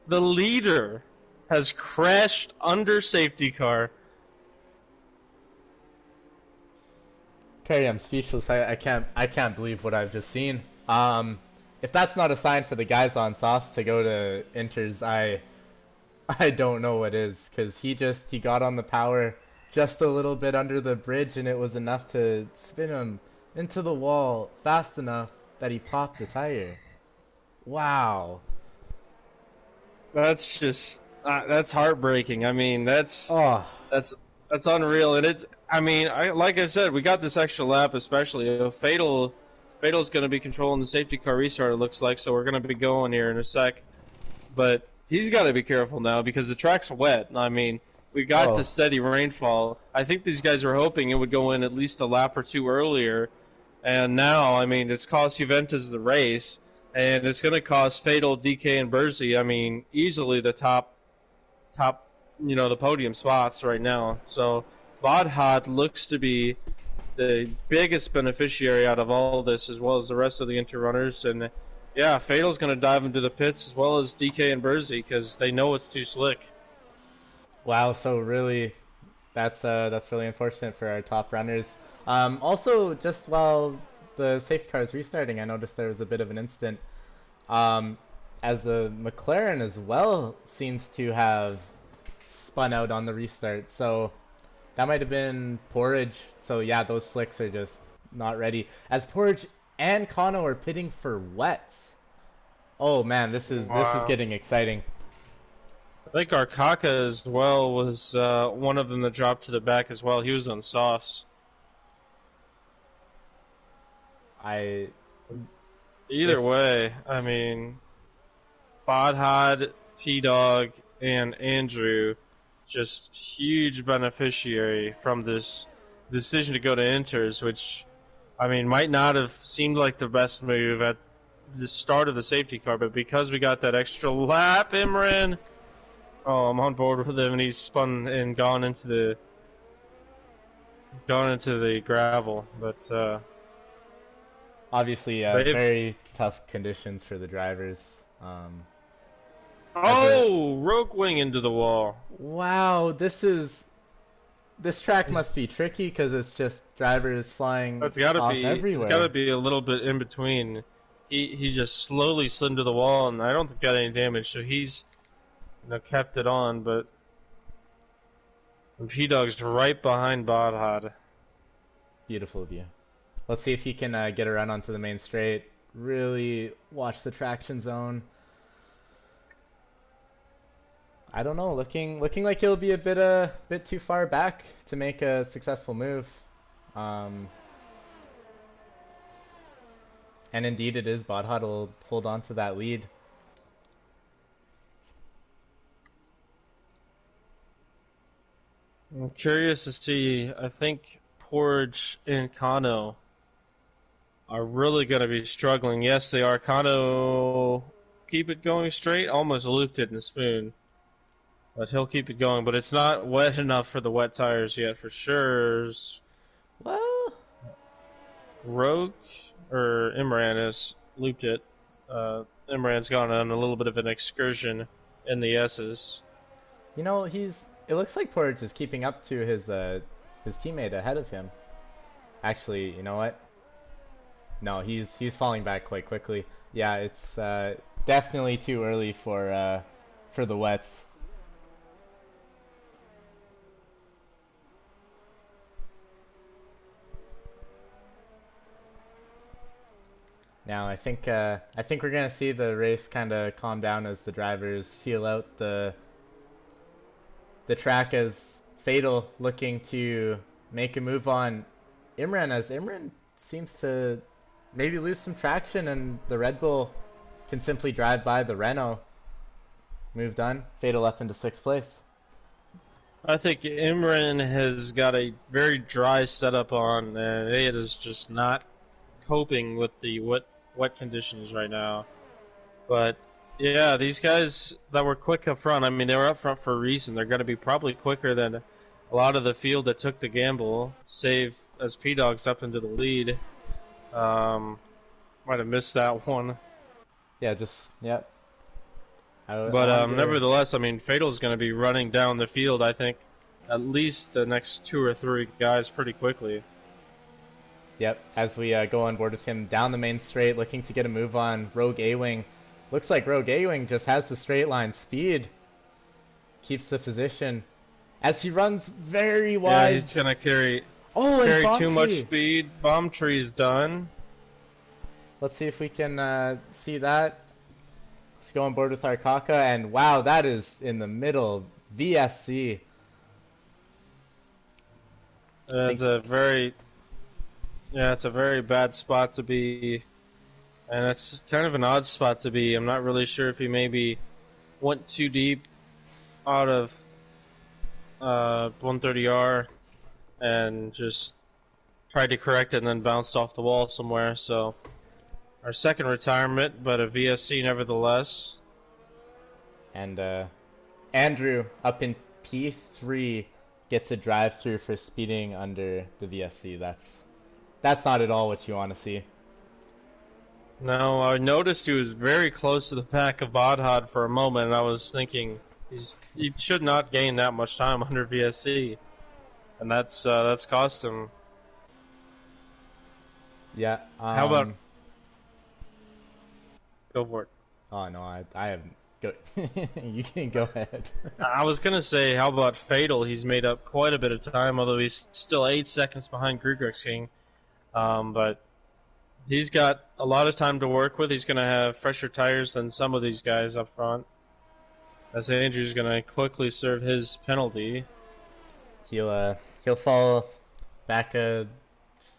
The leader has crashed under safety car. Perry, I'm speechless. I can't believe what I've just seen. If that's not a sign for the guys on softs to go to Inters, I don't know what is, because he got on the power just a little bit under the bridge, and it was enough to spin him into the wall fast enough that he popped the tire. Wow. That's just that's heartbreaking. I mean, that's unreal, and like I said, we got this extra lap, especially Fatal's going to be controlling the safety car restart. It looks like, so we're going to be going here in a sec, but. He's got to be careful now because the track's wet. I mean, we got the steady rainfall. I think these guys were hoping it would go in at least a lap or 2 earlier. And now, I mean, it's cost Juventus the race. And it's going to cost Fatal, DK, and Burzy, I mean, easily the top, the podium spots right now. So, Batad looks to be the biggest beneficiary out of all of this, as well as the rest of the Inter runners. And yeah, Fatal's going to dive into the pits as well as DK and Burzy because they know it's too slick. Wow, so really, that's really unfortunate for our top runners. Also, just while the safety car is restarting, I noticed there was a bit of an incident. As a McLaren as well seems to have spun out on the restart, so that might have been Porridge. So yeah, those slicks are just not ready. As Porridge and Kano are pitting for wets. Oh man, this is getting exciting. I think our Caucus as well was one of them that dropped to the back as well. He was on softs. Either way, I mean, Batad, P-Dog, and Andrew, just huge beneficiary from this decision to go to Inters, which, I mean, might not have seemed like the best move at the start of the safety car, but because we got that extra lap, Imran, I'm on board with him, and he's spun and gone into the gravel. But obviously, very tough conditions for the drivers. Rogue wing into the wall. Wow, this track must be tricky because it's just drivers flying off everywhere. It's got to be a little bit in between. he just slowly slid into the wall, and I don't think got any damage. So he's kept it on, but P-Dog's right behind Batad. Beautiful view. Let's see if he can get a run onto the main straight. Really watch the traction zone. I don't know. Looking like he'll be a bit too far back to make a successful move. And indeed, it is Batad will hold on to that lead. I'm curious to see. I think Porridge and Kano are really going to be struggling. Yes, they are. Kano keep it going straight. Almost looped it in the spoon. But he'll keep it going. But it's not wet enough for the wet tires yet, for sure. Well, Rogue or Imran has looped it. Imran's gone on a little bit of an excursion in the S's. you know, it looks like Porridge is keeping up to his teammate ahead of him. Actually, you know what? No, he's falling back quite quickly. Yeah, it's definitely too early for the wets. Now I think we're gonna see the race kind of calm down as the drivers feel out the track, as Fatal looking to make a move on Imran, as Imran seems to maybe lose some traction, and the Red Bull can simply drive by the Renault. Move done. Fatal up into 6th place. I think Imran has got a very dry setup on, and it is just not coping with the wet conditions right now. But yeah, these guys that were quick up front, I mean, they were up front for a reason. They're going to be probably quicker than a lot of the field that took the gamble, save as P-Dog's up into the lead. Might have missed that one. Yeah, yep. But nevertheless, I mean, Fatal's going to be running down the field, I think, at least the next 2 or 3 guys pretty quickly. Yep, as we go on board with him down the main straight, looking to get a move on Rogue A-Wing. Looks like Rogue A-Wing just has the straight line speed. Keeps the position as he runs very wide. Yeah, he's going to carry Bomb too tree. much speed. Bomb tree's done. Let's see if we can see that. Let's go on board with our Caucus, and wow, that is in the middle. VSC. It's a very bad spot to be, and it's kind of an odd spot to be. I'm not really sure if he maybe went too deep out of 130R and just tried to correct it and then bounced off the wall somewhere. So our second retirement, but a VSC nevertheless. And Andrew up in P3 gets a drive-through for speeding under the VSC. That's not at all what you want to see. No, I noticed he was very close to the back of Batad for a moment, and I was thinking he should not gain that much time under VSC, and that's cost him. Yeah. How about? Go for it. Oh no, I haven't. Go. You can go ahead. I was gonna say, how about Fatal? He's made up quite a bit of time, although he's still 8 seconds behind Grugrex King. But he's got a lot of time to work with. He's gonna have fresher tires than some of these guys up front. As Andrew's gonna quickly serve his penalty. He'll fall back a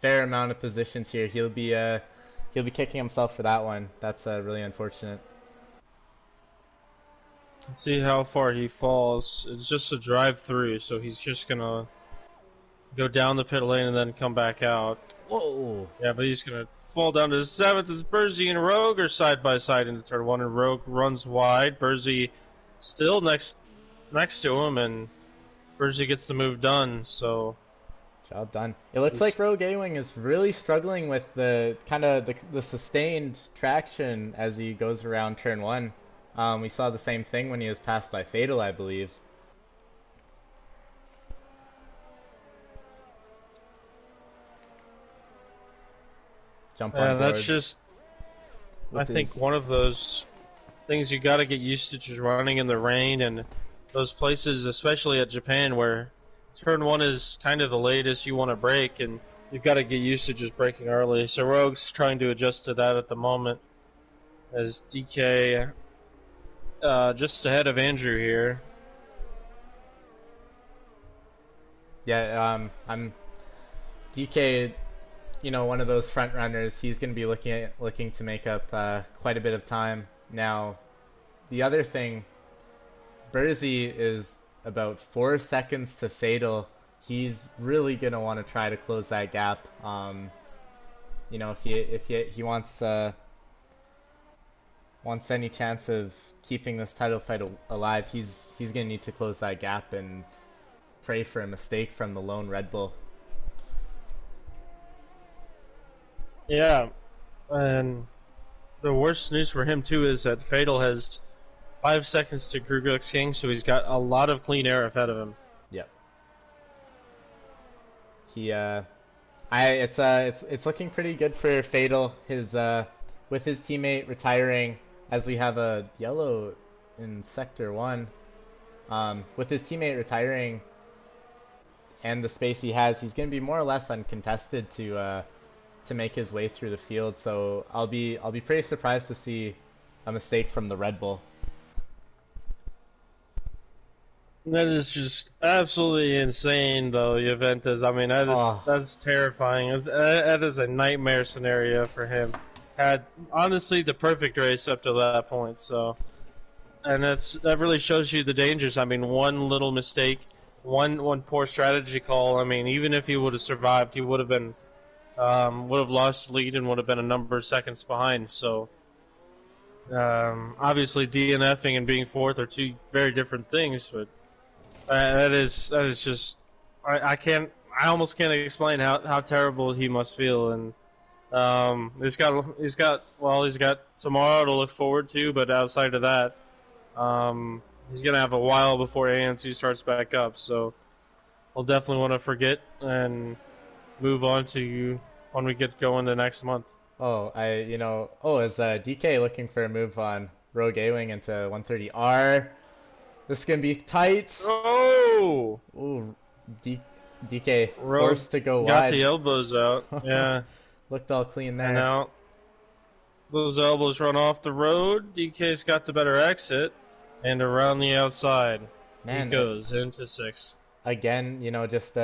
fair amount of positions here. He'll be kicking himself for that one. That's really unfortunate. Let's see how far he falls. It's just a drive-through, so he's just gonna go down the pit lane and then come back out. Whoa! Yeah, but he's gonna fall down to 7th as Burzy and Rogue are side by side into turn 1, and Rogue runs wide. Burzy still next to him, and Burzy gets the move done. So job done. It looks like Rogue A-Wing is really struggling with the kind of the sustained traction as he goes around turn 1. We saw the same thing when he was passed by Fatal, I believe. Jump on board. I with think his. one of those things you got to get used to just running in the rain and those places, especially at Japan, where turn one is kind of the latest you want to break, and you've got to get used to just breaking early. So Rogue's trying to adjust to that at the moment, as DK just ahead of Andrew here. Yeah, I'm DK. One of those front runners. He's going to be looking to make up quite a bit of time. Now, the other thing, Burzy is about 4 seconds to Fatal. He's really going to want to try to close that gap. If he wants any chance of keeping this title fight alive, he's going to need to close that gap and pray for a mistake from the lone Red Bull. Yeah, and the worst news for him too is that Fatal has 5 seconds to Krugux King, so he's got a lot of clean air ahead of him. Yep. It's looking pretty good for Fatal. With his teammate retiring, as we have a yellow in Sector 1. With his teammate retiring and the space he has, he's going to be more or less uncontested to make his way through the field. So I'll be pretty surprised to see a mistake from the Red Bull. That is just absolutely insane, though, Ventus. I mean, that's terrifying. That is a nightmare scenario for him. Had honestly the perfect race up to that point. So, and that really shows you the dangers. I mean, one little mistake, one poor strategy call. I mean, even if he would have survived, he would have been would have lost the lead and would have been a number of seconds behind. So, obviously, DNFing and being fourth are two very different things, but. That is just I almost can't explain how terrible he must feel, and he's got tomorrow to look forward to, but outside of that, he's gonna have a while before AM2 starts back up, so we'll definitely want to forget and move on to when we get going the next month. Is DK looking for a move on Rogue A-Wing into 130R? This is gonna be tight. Oh! Ooh, DK Rogue forced to go got wide. the elbows out. Yeah. Looked all clean there. And now those elbows run off the road. DK's got the better exit, and around the outside he goes into sixth. Again, just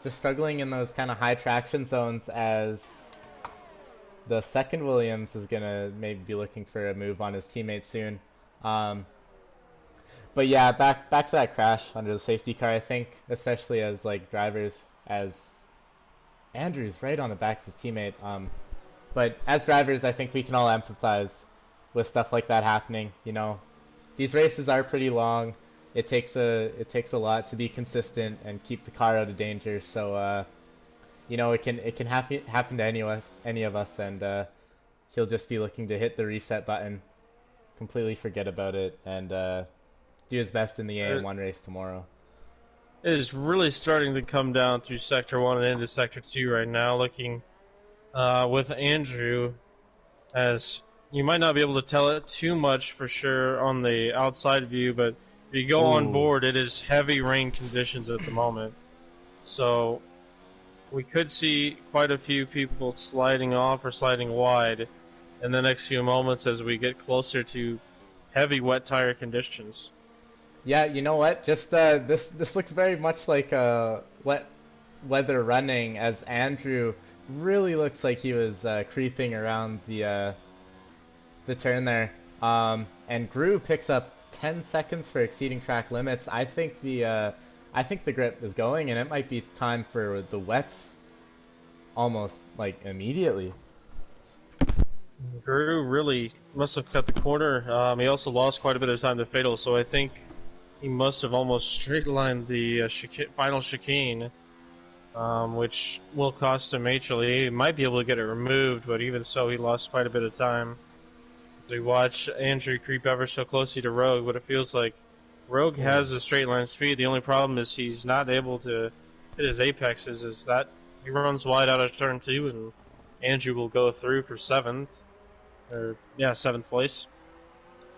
struggling in those kind of high traction zones, as the second Williams is gonna maybe be looking for a move on his teammate soon. But yeah, back to that crash under the safety car, I think, especially as like drivers, as Andrew's right on the back of his teammate. But as drivers, I think we can all empathize with stuff like that happening. These races are pretty long. It takes a lot to be consistent and keep the car out of danger. So it can happen to any of us, and he'll just be looking to hit the reset button, completely forget about it, and do his best in the AM1 race tomorrow. It is really starting to come down through Sector 1 and into Sector 2 right now, looking with Andrew, as you might not be able to tell it too much for sure on the outside view, but if you go on board, it is heavy rain conditions at the moment. So we could see quite a few people sliding off or sliding wide in the next few moments as we get closer to heavy wet tire conditions. Yeah, you know what? Just this looks very much like wet weather running, as Andrew really looks like he was creeping around the turn there. And Gru picks up 10 seconds for exceeding track limits. I think the grip is going, and it might be time for the wets almost like immediately. Gru really must have cut the corner. He also lost quite a bit of time to Fatal, so I think he must have almost straight-lined the final chicane, which will cost him majorly. He might be able to get it removed, but even so, he lost quite a bit of time. We watch Andrew creep ever so closely to Rogue, but it feels like Rogue has a straight-line speed. The only problem is he's not able to hit his apexes, is that he runs wide out of turn 2, and Andrew will go through for 7th. or yeah, 7th place.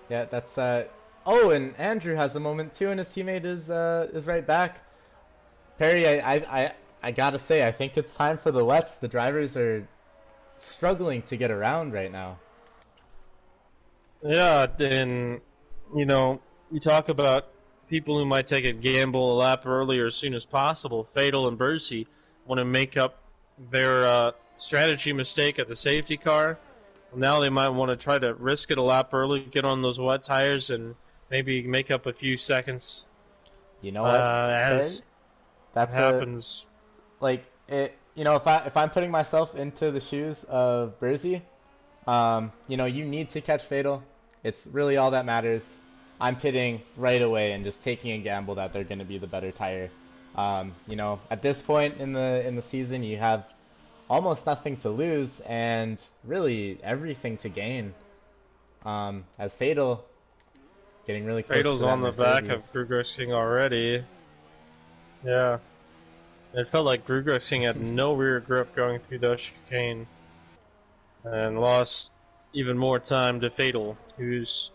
Yeah, that's oh, and Andrew has a moment too, and his teammate is right back. Perry, I gotta say, I think it's time for the wets. The drivers are struggling to get around right now. Yeah, and you know, we talk about people who might take a gamble a lap earlier as soon as possible. Fatal and Bercy want to make up their strategy mistake at the safety car. Well, now they might want to try to risk it a lap early, get on those wet tires, and maybe make up a few seconds You know what, Perry? as That's a happens. like it. You know, if I'm putting myself into the shoes of Bersy, you know, you need to catch Fatal. It's really all that matters. I'm pitting right away and just taking a gamble that they're going to be the better tire. You know, at this point in the season, you have almost nothing to lose and really everything to gain. As Fatal getting really close to Fatal's that on the back of Mercedes. Grugos King already. Yeah. It felt like Grugos King had no rear grip going through the chicane and lost even more time to Fatal, who's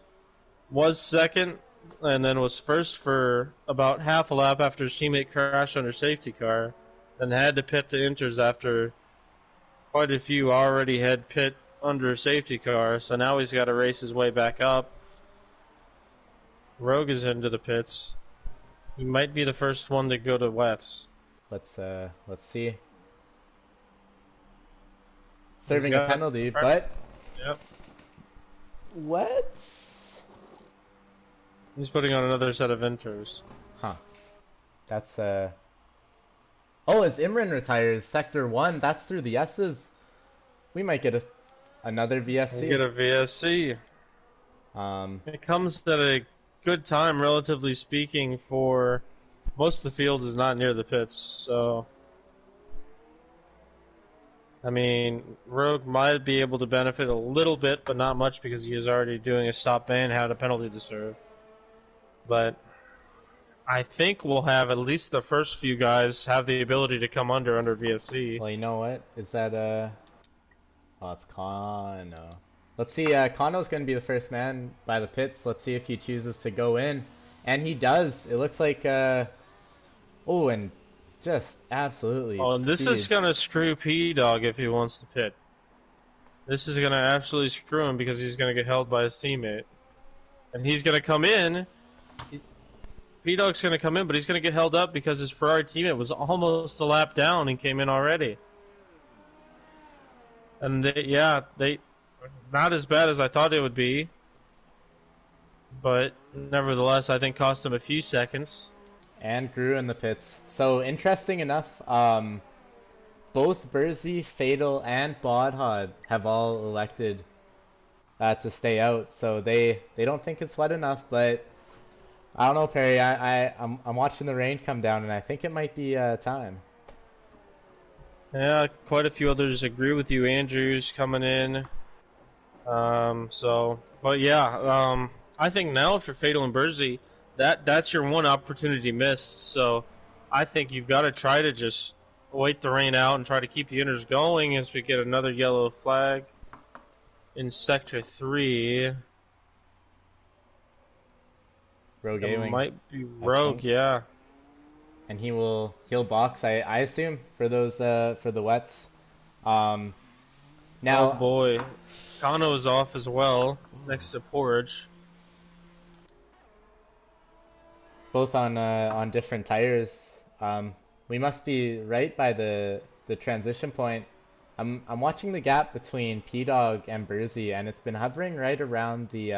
was second and then was first for about half a lap after his teammate crashed under safety car, then had to pit to inters after quite a few already had pit under safety car, so now he's got to race his way back up. Rogue is into the pits. He might be the first one to go to wets. Let's see. Serving a got- penalty, but Yep. what? He's putting on another set of inters. Huh. That's oh, as Imran retires Sector 1, that's through the S's. We might get another We VSC. get a VSC. It comes at a good time, relatively speaking, for most of the field is not near the pits, so I mean, Rogue might be able to benefit a little bit, but not much because he is already doing a stop ban, had a penalty to serve. But I think we'll have at least the first few guys have the ability to come under VSC. Well, you know what? Is that oh, it's Kano. Let's see, Kano's gonna be the first man by the pits. Let's see if he chooses to go in. And he does. It looks like oh, and just absolutely Oh, and this is speeds. gonna screw P-Dog if he wants to pit. This is gonna absolutely screw him because he's gonna get held by his teammate. And he's gonna come in. P-Dog's gonna come in, but he's gonna get held up because his Ferrari teammate was almost a lap down and came in already. And they not as bad as I thought it would be, but nevertheless, I think cost him a few seconds. And grew in the pits. So interesting enough, both Bersy, Fatal, and Batad have all elected to stay out. So they don't think it's wet enough. But I don't know, Perry. I'm watching the rain come down, and I think it might be time. Yeah, quite a few others agree with you. Andrew's coming in. But yeah, I think now for Fatal and Bersy, that's your one opportunity missed. So I think you've got to try to just wait the rain out and try to keep the inners going as we get another yellow flag in Sector 3. Rogue It A-Wing, might be Rogue, think. yeah. and he'll box. I assume for those for the wets. Now, Oh boy, Kano is off as well next to Porridge. both on different tires. We must be right by the transition point. I'm watching the gap between P-Dog and Bersy, and it's been hovering right around the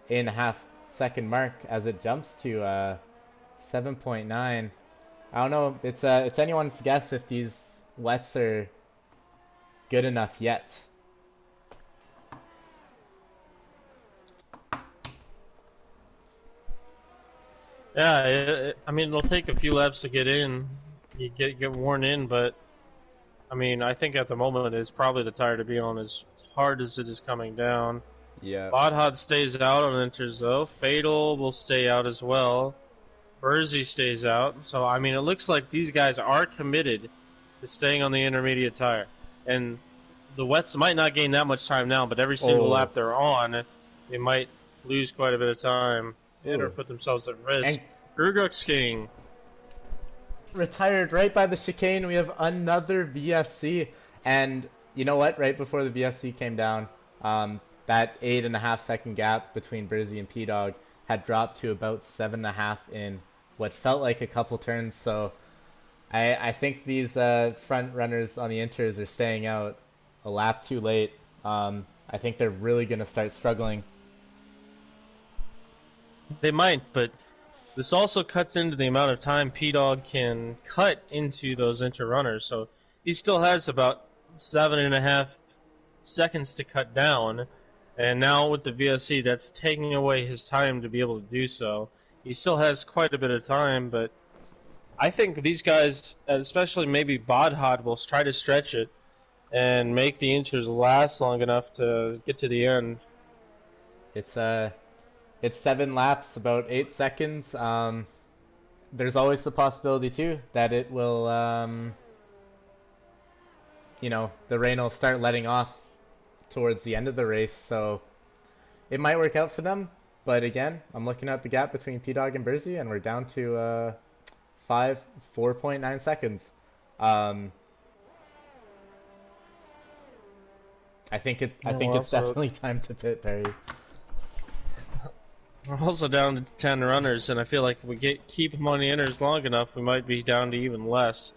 8.5 second mark as it jumps to 7.9. I don't know. It's anyone's guess if these wets are good enough yet. Yeah, I mean, it'll take a few laps to get in. You get worn in, but I mean, I think at the moment it's probably the tire to be on as hard as it is coming down. Yeah. Batad stays out on inters though. Fatal will stay out as well. Bersy stays out. So I mean, it looks like these guys are committed to staying on the intermediate tire, and the wets might not gain that much time now, but every single Oh, lap they're on, they might lose quite a bit of time and or ooh. put themselves at risk. And Grugux King. retired right by the chicane. We have another VSC. And you know what? Right before the VSC came down, that 8.5 second gap between Brizzy and P-Dog had dropped to about 7.5 in what felt like a couple turns. So I think these front runners on the inters are staying out a lap too late. I think they're really going to start struggling. They might, but this also cuts into the amount of time P-Dog can cut into those inter-runners. So he still has about 7.5 seconds to cut down. And now with the VSC, that's taking away his time to be able to do so. He still has quite a bit of time, but I think these guys, especially maybe Batad, will try to stretch it and make the inters last long enough to get to the end. It's 7 laps, about 8 seconds. There's always the possibility too that it will, the rain will start letting off towards the end of the race, so it might work out for them. But again, I'm looking at the gap between P-Dog and Brizzy, and we're down to 4.9 seconds. I think it's definitely time to pit, Perry. We're also down to 10 runners, and I feel like if we keep them on the inners long enough, we might be down to even less.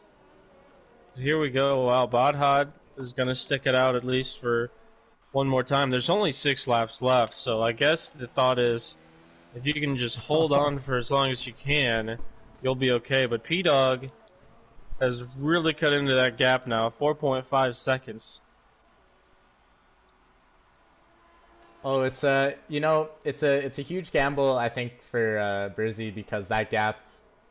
Here we go. Wow, Batad is going to stick it out at least for one more time. There's only 6 laps left, so I guess the thought is if you can just hold on for as long as you can, you'll be okay. But P-Dog has really cut into that gap now, 4.5 seconds. Oh, it's a huge gamble, I think, for Brizzy, because that gap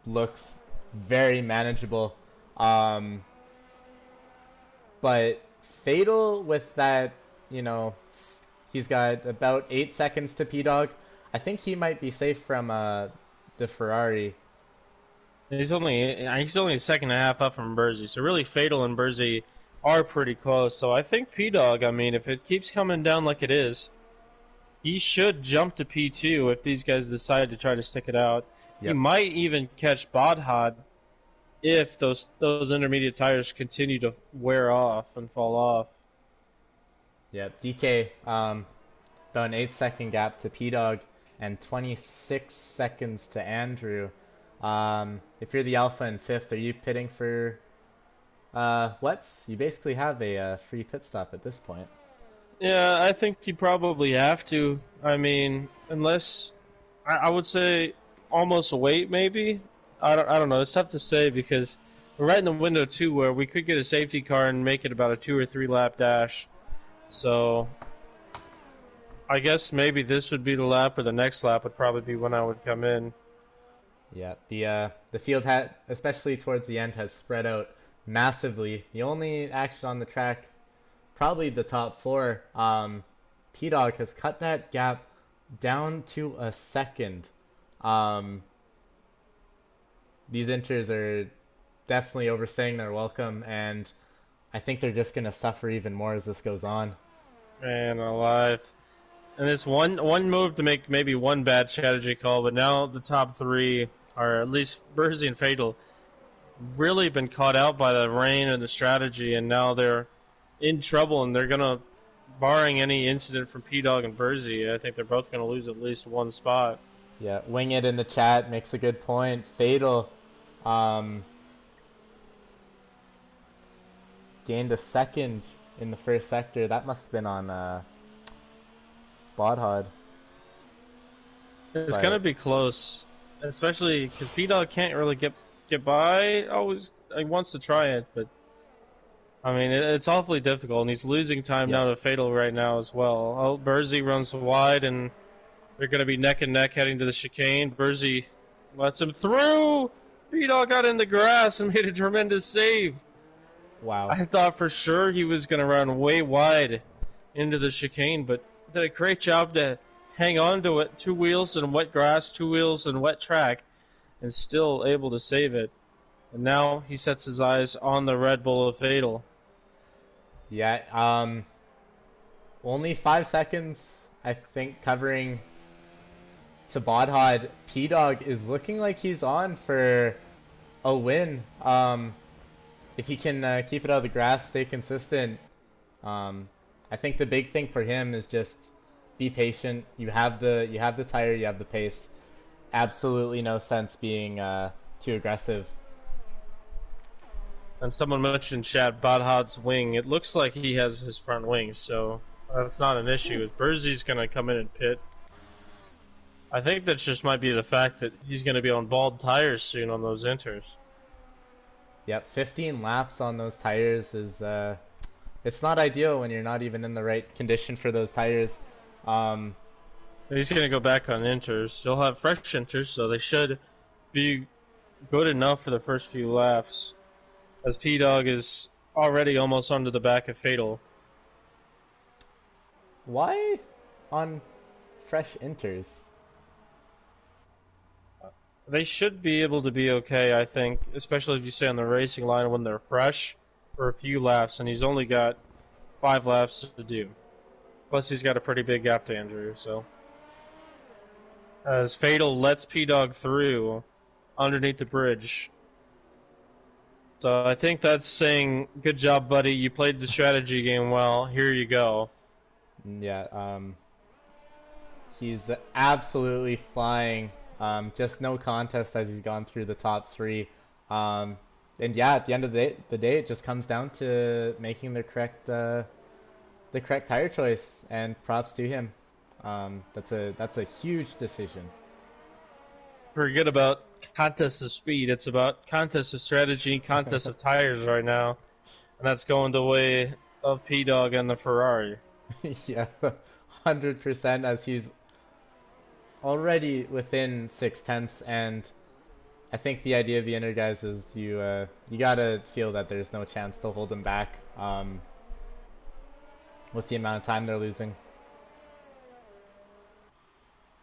looks very manageable. But Fatal with that, he's got about 8 seconds to P-Dog. I think he might be safe from the Ferrari. He's only a second and a half up from Burzy, so really Fatal and Burzy are pretty close. So I think P-Dog, if it keeps coming down like it is, he should jump to P2 if these guys decide to try to stick it out. Yep. He might even catch Batad if those intermediate tires continue to wear off and fall off. Yeah, DK, about an 8-second gap to P-Dog and 26 seconds to Andrew. If you're the Alpha in 5th, are you pitting for wets? You basically have a free pit stop at this point. Yeah, I think you probably have to. Unless I would say almost wait, maybe. I don't know. It's tough to say because we're right in the window too, where we could get a safety car and make it about a 2 or 3 lap dash. So I guess maybe this would be the lap, or the next lap would probably be when I would come in. Yeah, the field especially towards the end, has spread out massively. The only action on the track, probably the top 4, P-Dog has cut that gap down to a second. These inters are definitely overstaying their welcome, and I think they're just going to suffer even more as this goes on. Man alive. And it's one move to make maybe one bad strategy call, but now the top 3, or at least Burzy and Fatal, really been caught out by the rain and the strategy, and now they're in trouble, and they're going to, barring any incident from P-Dog and Burzy, I think they're both going to lose at least one spot. Yeah, Wing It in the chat makes a good point. Fatal gained a second in the first sector. That must have been on Batad. It's going to be close, especially because P-Dog can't really get by. He wants to try it, but it's awfully difficult, and he's losing time now to Fatal right now as well. Burzy runs wide, and they're going to be neck and neck heading to the chicane. Burzy lets him through. P-Dog got in the grass and made a tremendous save. Wow. I thought for sure he was going to run way wide into the chicane, but did a great job to hang on to it. 2 wheels in wet grass, 2 wheels in wet track, and still able to save it. And now he sets his eyes on the Red Bull of Fatal. Yeah, only 5 seconds, I think, covering to Batad. P-Dog is looking like he's on for a win. If he can keep it out of the grass, stay consistent. Um, I think the big thing for him is just be patient. You have the tire, you have the pace. Absolutely no sense being too aggressive. And someone mentioned Chad Badhad's wing. It looks like he has his front wing, so that's not an issue. Berzy's going to come in and pit. I think that just might be the fact that he's going to be on bald tires soon on those inters. Yep, 15 laps on those tires is it's not ideal when you're not even in the right condition for those tires. Um, He's going to go back on inters. He'll have fresh inters, so they should be good enough for the first few laps. As P-Dog is already almost under the back of Fatal. why on fresh inters? They should be able to be okay, I think, especially if you stay on the racing line when they're fresh for a few laps, and he's only got 5 laps to do. Plus, he's got a pretty big gap to Andrew, so. As Fatal lets P-Dog through underneath the bridge. So I think that's saying, good job, buddy, you played the strategy game well, here you go. Yeah, he's absolutely flying. Just no contest as he's gone through the top 3. And yeah, at the end of the day, it just comes down to making the correct tire choice, and props to him. That's a huge decision. Forget about contest of speed. It's about contest of strategy, contest of tires right now. And that's going the way of P-Dog and the Ferrari. Yeah, 100%, as he's already within 6/10, and I think the idea of the inner guys is you gotta feel that there's no chance to hold him back with the amount of time they're losing.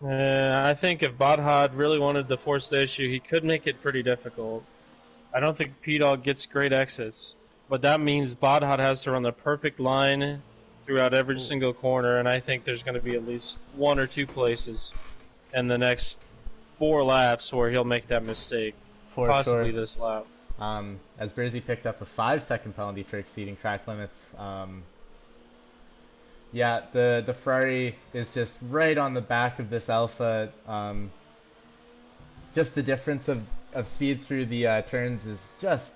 I think if Badhad really wanted to force the issue, he could make it pretty difficult. I don't think P-Dog gets great exits, but that means Badhad has to run the perfect line throughout every single corner, and I think there's going to be at least 1 or 2 places in the next 4 laps where he'll make that mistake. For possibly sure. this lap. As Bersy picked up a 5-second penalty for exceeding track limits. Yeah, the Ferrari is just right on the back of this Alpha. Just the difference of speed through the turns is just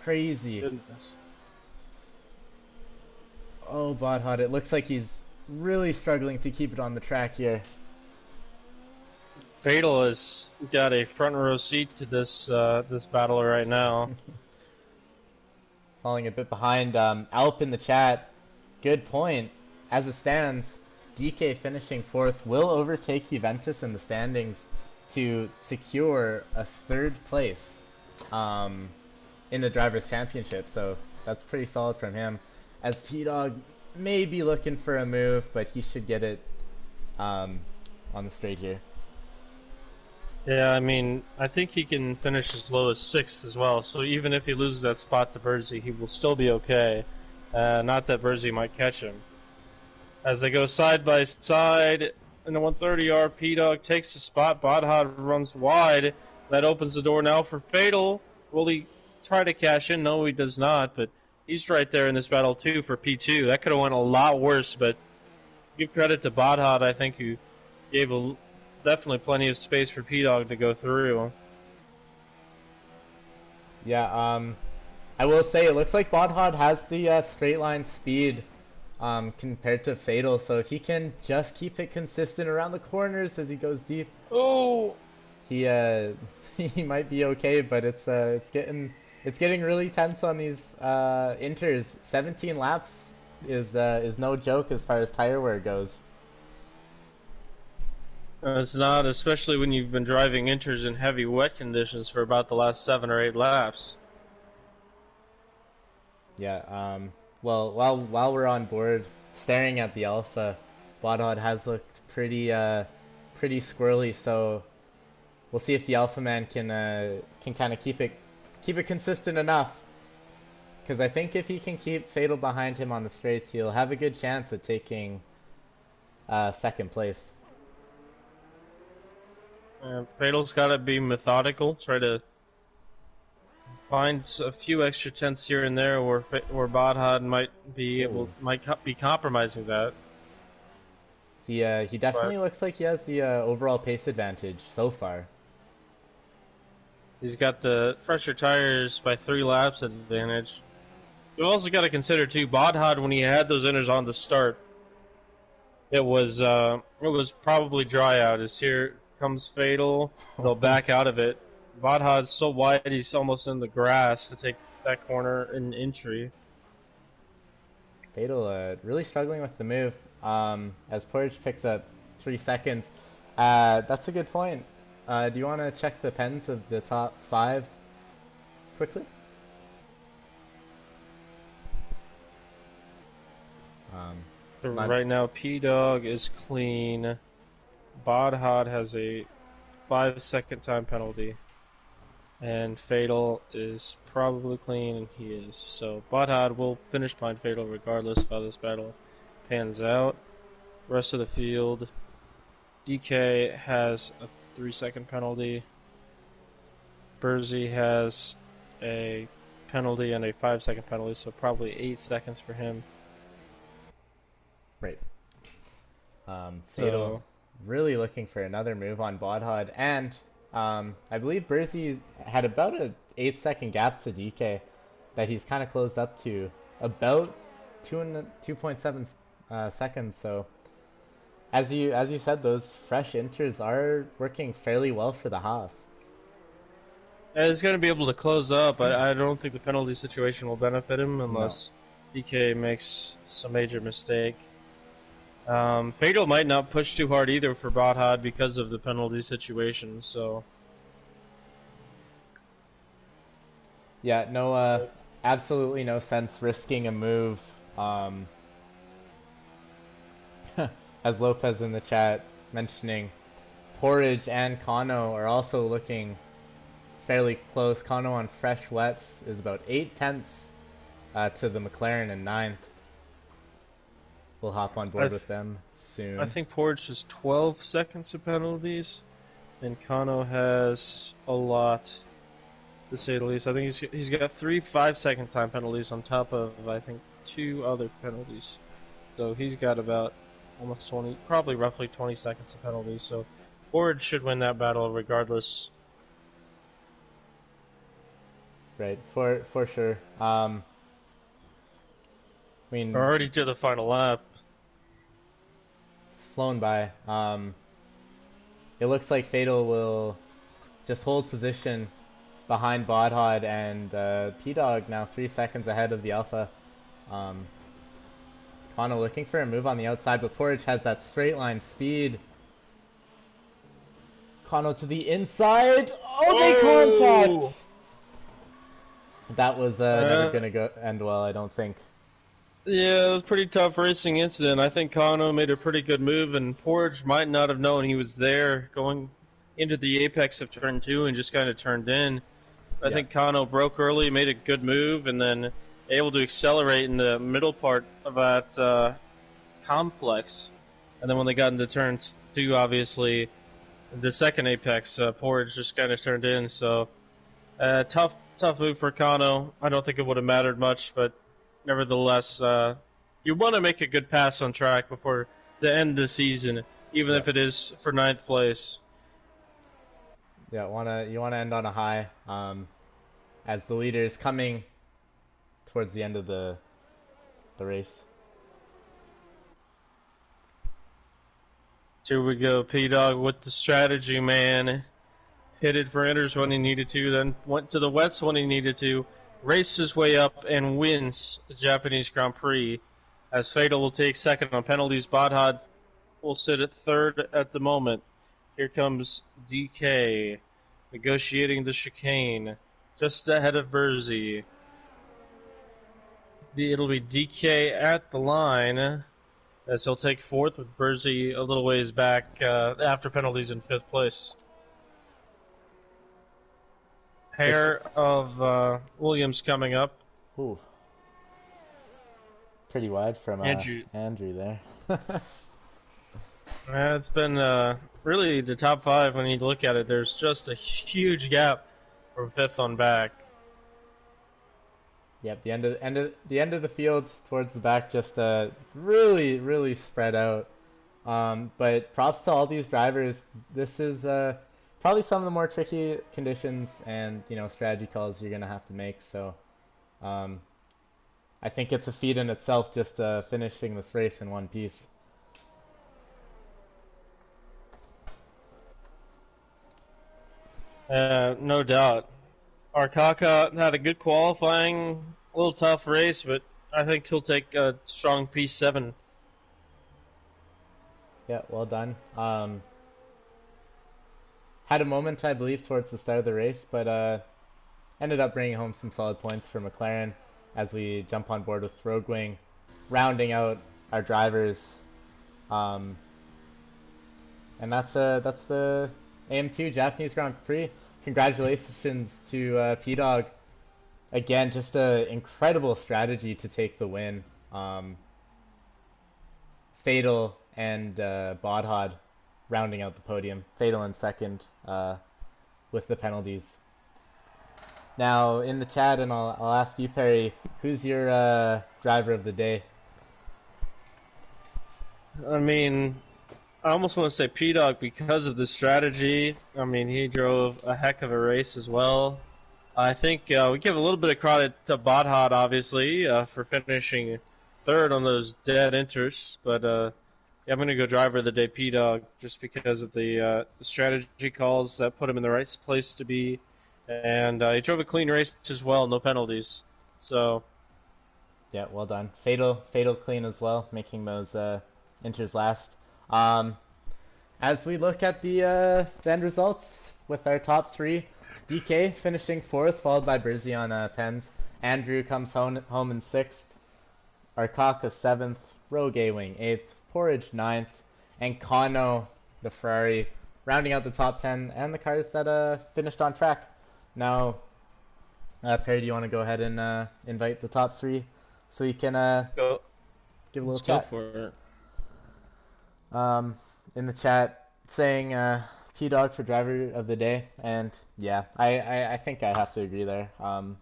crazy. Goodness. Oh, Bodhot, it looks like he's really struggling to keep it on the track here. Fatal has got a front row seat to this this battle right now. Falling a bit behind. Alp in the chat, good point. As it stands, DK finishing 4th will overtake Ventus in the standings to secure a 3rd place in the Drivers' Championship. So that's pretty solid from him. As P-Dog may be looking for a move, but he should get it on the straight here. Yeah, I mean, I think he can finish as low as 6th as well. So even if he loses that spot to Bersy, he will still be okay. Not that Bersy might catch him. As they go side by side in the 130R, P-Dog takes the spot. Badhad runs wide. That opens the door now for Fatal. Will he try to cash in? No, he does not. But he's right there in this battle too for P2. That could have went a lot worse. But give credit to Badhad, I think, who gave definitely plenty of space for P-Dog to go through. Yeah, I will say it looks like Badhad has the straight line speed compared to Fatal, so if he can just keep it consistent around the corners as he goes deep, he he might be okay. But it's getting really tense on these inters. 17 laps is no joke as far as tire wear goes. It's not, especially when you've been driving inters in heavy wet conditions for about the last 7 or 8 laps. Yeah, well, while we're on board, staring at the Alpha, Badhad has looked pretty squirrely. So we'll see if the Alpha Man can kind of keep it consistent enough. Because I think if he can keep Fatal behind him on the straights, he'll have a good chance at taking second place. Fatal's got to be methodical, try to find a few extra tenths here and there where Batad might be compromising that. He definitely looks like he has the overall pace advantage so far. He's got the fresher tires by 3 laps advantage. You also got to consider too, Batad, when he had those inners on the start, it was probably dry out. As here comes Fatal, they'll back out of it. Batad's so wide, he's almost in the grass to take that corner in entry. Fatal really struggling with the move as Porridge picks up 3 seconds. That's a good point. Do you want to check the pens of the top 5 quickly? Right now, P-Dog is clean. Batad has a 5-second time penalty. And Fatal is probably clean, and he is. So Batad will finish behind Fatal regardless of how this battle pans out. Rest of the field, DK has a 3-second penalty. Burzy has a penalty and a 5-second penalty, so probably 8 seconds for him. Right. Fatal really looking for another move on Batad, and I believe Burzy had about a 8-second gap to DK that he's kind of closed up to about 2.7 seconds. So as you said, those fresh inters are working fairly well for the Haas. He's going to be able to close up. I don't think the penalty situation will benefit him unless DK makes some major mistake. Fatal might not push too hard either for Batad because of the penalty situation, so... Yeah, no, absolutely no sense risking a move. As Lopez in the chat mentioning, Porridge and Kano are also looking fairly close. Kano on fresh wets is about 8 tenths to the McLaren in 9th. We'll hop on board with them soon. I think Porridge has 12 seconds of penalties, and Kano has a lot, to say the least. I think he's got 3 5-second time penalties on top of, I think, 2 other penalties. So he's got about almost 20, probably roughly 20 seconds of penalties. So Porridge should win that battle regardless. Right, for sure. I mean, we're already to the final lap. It's flown by. It looks like Fatal will just hold position behind Batad, and P-Dog now 3 seconds ahead of the Alpha. Kano looking for a move on the outside, but Porridge has that straight line speed. Kano to the inside. Oh, they contact! That was never going to end well, I don't think. Yeah, it was a pretty tough racing incident. I think Kano made a pretty good move, and Porridge might not have known he was there going into the apex of turn 2 and just kind of turned in. I think Kano broke early, made a good move, and then able to accelerate in the middle part of that complex. And then when they got into turn 2, obviously, the second apex, Porridge just kind of turned in. So, tough move for Kano. I don't think it would have mattered much, but nevertheless, you want to make a good pass on track before the end of the season, even if it is for 9th place. Yeah, you wanna end on a high, as the leader is coming towards the end of the race. Here we go, P-Dog with the strategy, man. Hit it for inners when he needed to, then went to the wets when he needed to, raced his way up and wins the Japanese Grand Prix. As Fatal will take second on penalties, Batad will sit at 3rd at the moment. Here comes DK, negotiating the chicane, just ahead of Burzy. It'll be DK at the line, as he'll take 4th with Burzy a little ways back after penalties in 5th place. Pair of Williams coming up. Ooh. pretty wide from Andrew. Andrew there. It's been really the top 5 when you look at it. There's just a huge gap from 5th on back. Yep, the end of the field towards the back just really spread out. But props to all these drivers. This is probably some of the more tricky conditions and strategy calls you're gonna have to make. So I think it's a feat in itself just finishing this race in one piece. No doubt. Arcaka had a good qualifying, a little tough race, but I think he'll take a strong P7. Yeah, well done. Had a moment, I believe, towards the start of the race, but ended up bringing home some solid points for McLaren as we jump on board with Rogue Wing, rounding out our drivers. And that's the AM2 Japanese Grand Prix. Congratulations to P-Dog. Again, just an incredible strategy to take the win. Fatal and Batad rounding out the podium. Fatal in second with the penalties. Now, in the chat, and I'll ask you, Perry, who's your driver of the day? I mean, I almost want to say P-Dog because of the strategy. I mean, he drove a heck of a race as well. I think we give a little bit of credit to Batad, obviously, for finishing 3rd on those dead inters. But yeah, I'm going to go driver of the day, P-Dog, just because of the strategy calls that put him in the right place to be. And he drove a clean race as well, no penalties. So, yeah, well done. Fatal clean as well, making those inters last. As we look at the end results with our top 3, DK finishing 4th, followed by Brizzy on pens. Andrew comes home in 6th. Our Caucus 7th. Rogue A-Wing 8th. Porridge 9th. And Kano, the Ferrari, rounding out the top 10 and the cars that finished on track. Now, Perry, do you want to go ahead and invite the top 3 so you can give a little chat? Let's go for it. In the chat saying T-Dog for driver of the day, and yeah, I think I have to agree there. You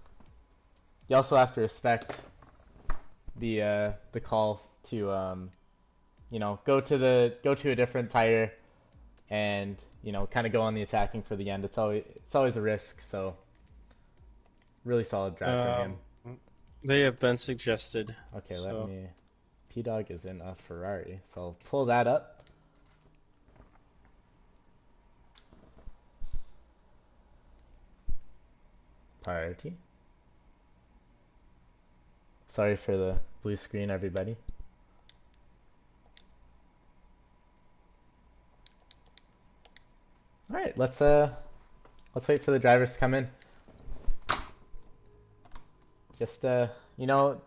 also have to respect the call to go to a different tire and kind of go on the attacking for the end. It's always a risk, so really solid drive for him. They have been suggested. Okay, let me. P-Dog is in a Ferrari, so I'll pull that up. Priority. Sorry for the blue screen, everybody. All right, let's wait for the drivers to come in. Just AM2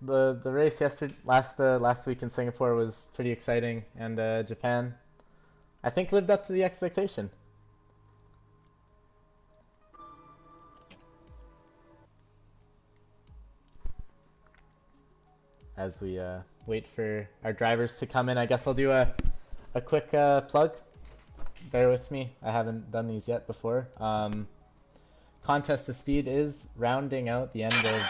the race last week in Singapore was pretty exciting, and Japan, I think, lived up to the expectation. As we wait for our drivers to come in, I guess I'll do a quick plug. Bear with me, I haven't done these yet before. Contest of Speed is rounding out the end of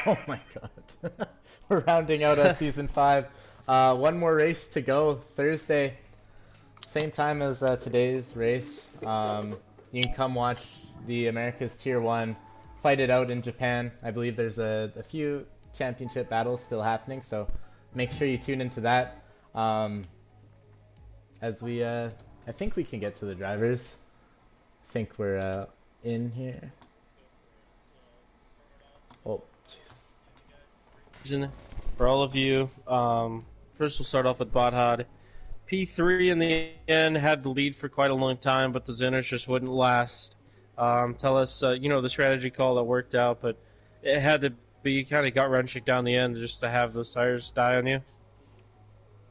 oh my god. We're rounding out season 5. One more race to go. Thursday, same time as today's race. You can come watch the Americas Tier 1 fight it out in Japan. I believe there's a few championship battles still happening, so make sure you tune into that. As we, I think we can get to the drivers. I think we're in here. Oh, jeez. For all of you, first we'll start off with Batad. P3 in the end had the lead for quite a long time, but the Zeners just wouldn't last. Tell us, the strategy call that worked out, but it had to be kind of gut-wrenching down the end just to have those tires die on you.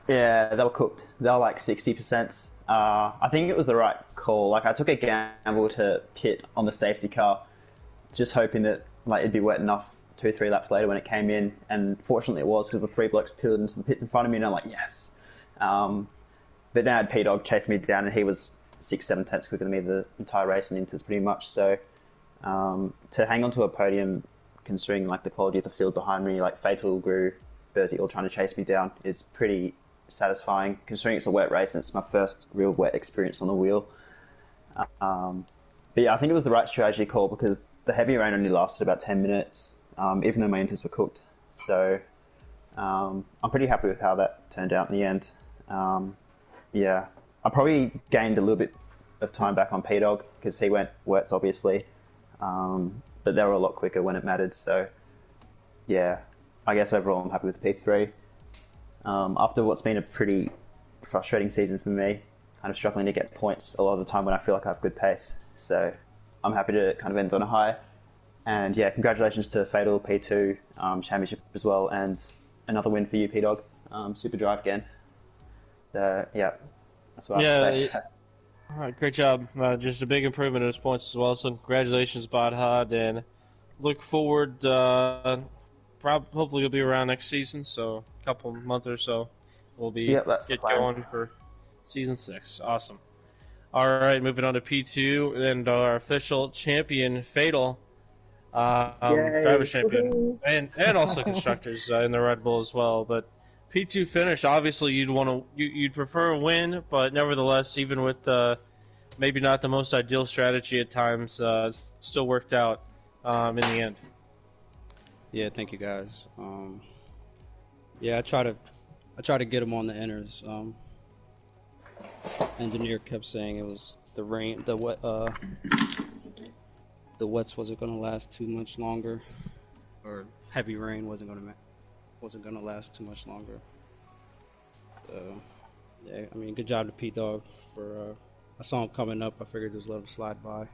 Yeah, they were cooked. They were like 60%. I think it was the right call. Like, I took a gamble to pit on the safety car, just hoping that it'd be wet enough 2-3 laps later when it came in, and fortunately it was because the 3 blokes peeled into the pits in front of me, and I'm like, yes. But then I had P-Dog chase me down, and he was 6-7 tenths quicker than me the entire race in Inters pretty much. So to hang on to a podium, considering like the quality of the field behind me, like Fatal, Gru, Bursey all trying to chase me down, is pretty satisfying, considering it's a wet race and it's my first real wet experience on the wheel. But yeah, I think it was the right strategy call because the heavy rain only lasted about 10 minutes, even though my Inters were cooked. So I'm pretty happy with how that turned out in the end. Yeah, I probably gained a little bit of time back on P-Dog because he went wets, obviously. But they were a lot quicker when it mattered. So yeah, I guess overall I'm happy with P3. After what's been a pretty frustrating season for me, kind of struggling to get points a lot of the time when I feel like I have good pace. So I'm happy to kind of end on a high. And yeah, congratulations to Fatal P2 championship as well, and another win for you, P-Dog. Super drive again. So yeah, that's what I have to say. All right, great job. Just a big improvement in his points as well. So congratulations, Batad, and look forward. Hopefully you'll be around next season. So a couple months or so, we'll be get going for season 6. Awesome. All right, moving on to P2 and our official champion, Fatal, driver's champion, and also constructors in the Red Bull as well. But P2 finish, obviously you'd prefer a win, but nevertheless, even with maybe not the most ideal strategy at times, it still worked out in the end. Yeah, thank you guys. Yeah, I try to get them on the inners. Engineer kept saying it was the rain, the wets wasn't gonna last too much longer, or heavy rain wasn't gonna last too much longer. Yeah, I mean, good job to P-Dog for. I saw him coming up. I figured just let him slide by.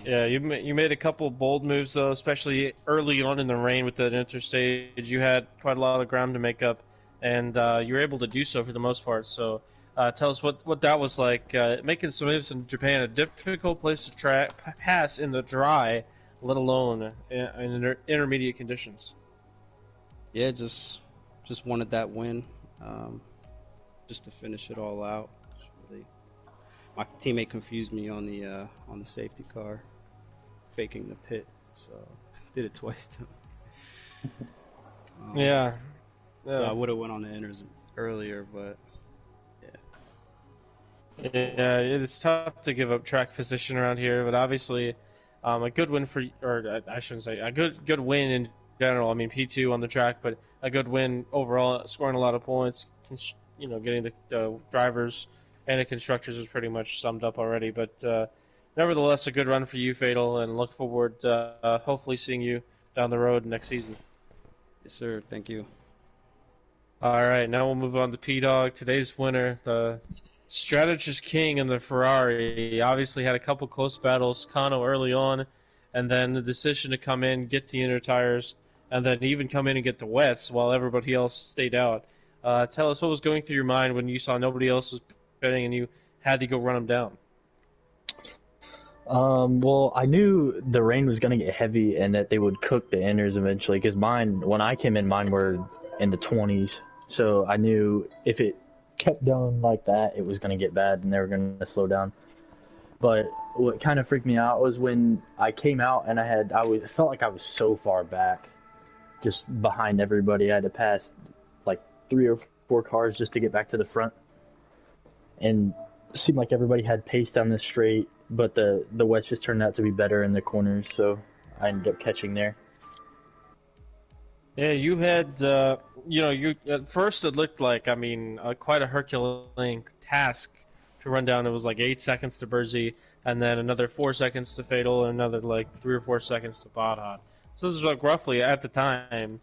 Yeah, you made a couple of bold moves though, especially early on in the rain with that interstage. You had quite a lot of ground to make up, and you were able to do so for the most part. So tell us what that was like, making some moves in Japan, a difficult place to pass in the dry, let alone in intermediate conditions. Yeah, just wanted that win, just to finish it all out. My teammate confused me on the safety car, faking the pit, so did it twice to him. Yeah. So I would have went on the inners earlier, but yeah, it's tough to give up track position around here. But obviously, a good win I shouldn't say a good win in general. I mean, P2 on the track, but a good win overall, scoring a lot of points. Getting the drivers and the constructors is pretty much summed up already. But nevertheless, a good run for you, Fatal, and look forward to hopefully seeing you down the road next season. Yes, sir. Thank you. All right, now we'll move on to P-Dog. Today's winner, the strategist king in the Ferrari. He obviously had a couple close battles, Kano early on, and then the decision to come in, get the inner tires, and then even come in and get the wets while everybody else stayed out. Tell us what was going through your mind when you saw nobody else was pitting and you had to go run them down. Well, I knew the rain was going to get heavy and that they would cook the inners eventually, because when I came in, mine were in the 20s. So I knew if it kept going like that, it was going to get bad and they were going to slow down. But what kind of freaked me out was when I came out and I felt like I was so far back, just behind everybody. I had to pass like 3 or 4 cars just to get back to the front. And it seemed like everybody had pace down the straight, but the wets just turned out to be better in the corners, so I ended up catching there. Yeah, you had, you at first it looked like, quite a Herculean task to run down. It was like 8 seconds to Bursey, and then another 4 seconds to Fatal, and another like 3 or 4 seconds to Batad. So this is like roughly, at the time,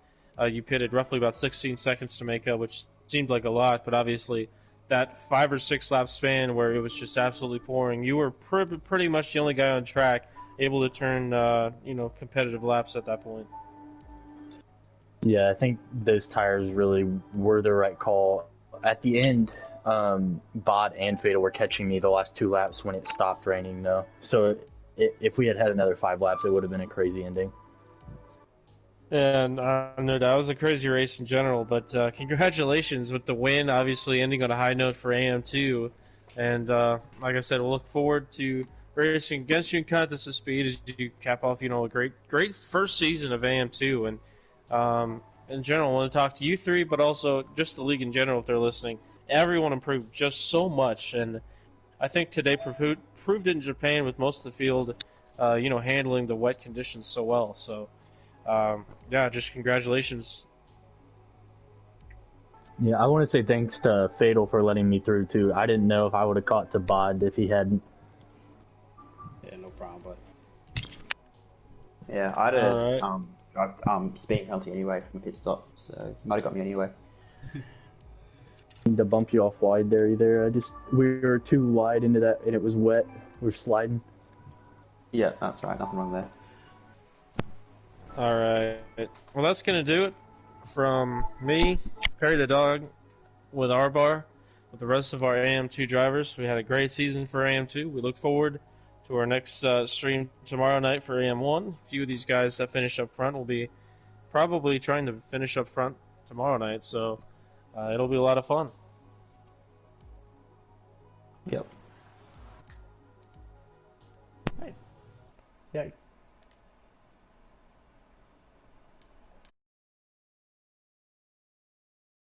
you pitted roughly about 16 seconds to make up, which seemed like a lot, but obviously that 5 or 6 lap span where it was just absolutely pouring, you were pretty much the only guy on track able to turn, competitive laps at that point. Yeah, I think those tires really were the right call. At the end, Bod and Fatal were catching me the last 2 laps when it stopped raining, though. So if we had another 5 laps, it would have been a crazy ending. And I know that was a crazy race in general, but congratulations with the win, obviously ending on a high note for AM2. And like I said, we'll look forward to racing against you in Contest of Speed as you cap off, a great first season of AM2. And in general, I want to talk to you three, but also just the league in general if they're listening. Everyone improved just so much, and I think today proved it in Japan with most of the field, handling the wet conditions so well. So. Yeah, just congratulations. Yeah, I want to say thanks to Fatal for letting me through too. I didn't know if I would have caught to Bod if he hadn't. Yeah, no problem, but Yeah, I had Alright. to drive speed penalty anyway from a pit stop, so it might have got me anyway. To bump you off wide there. We were too wide into that, and it was wet. We were sliding. Yeah, that's right. Nothing wrong there. Alright. Well, that's going to do it from me, Perry the Dog, with our bar, with the rest of our AM2 drivers. We had a great season for AM2. We look forward to our next stream tomorrow night for AM1. A few of these guys that finish up front will be probably trying to finish up front tomorrow night, so it'll be a lot of fun. Yep. Yeah.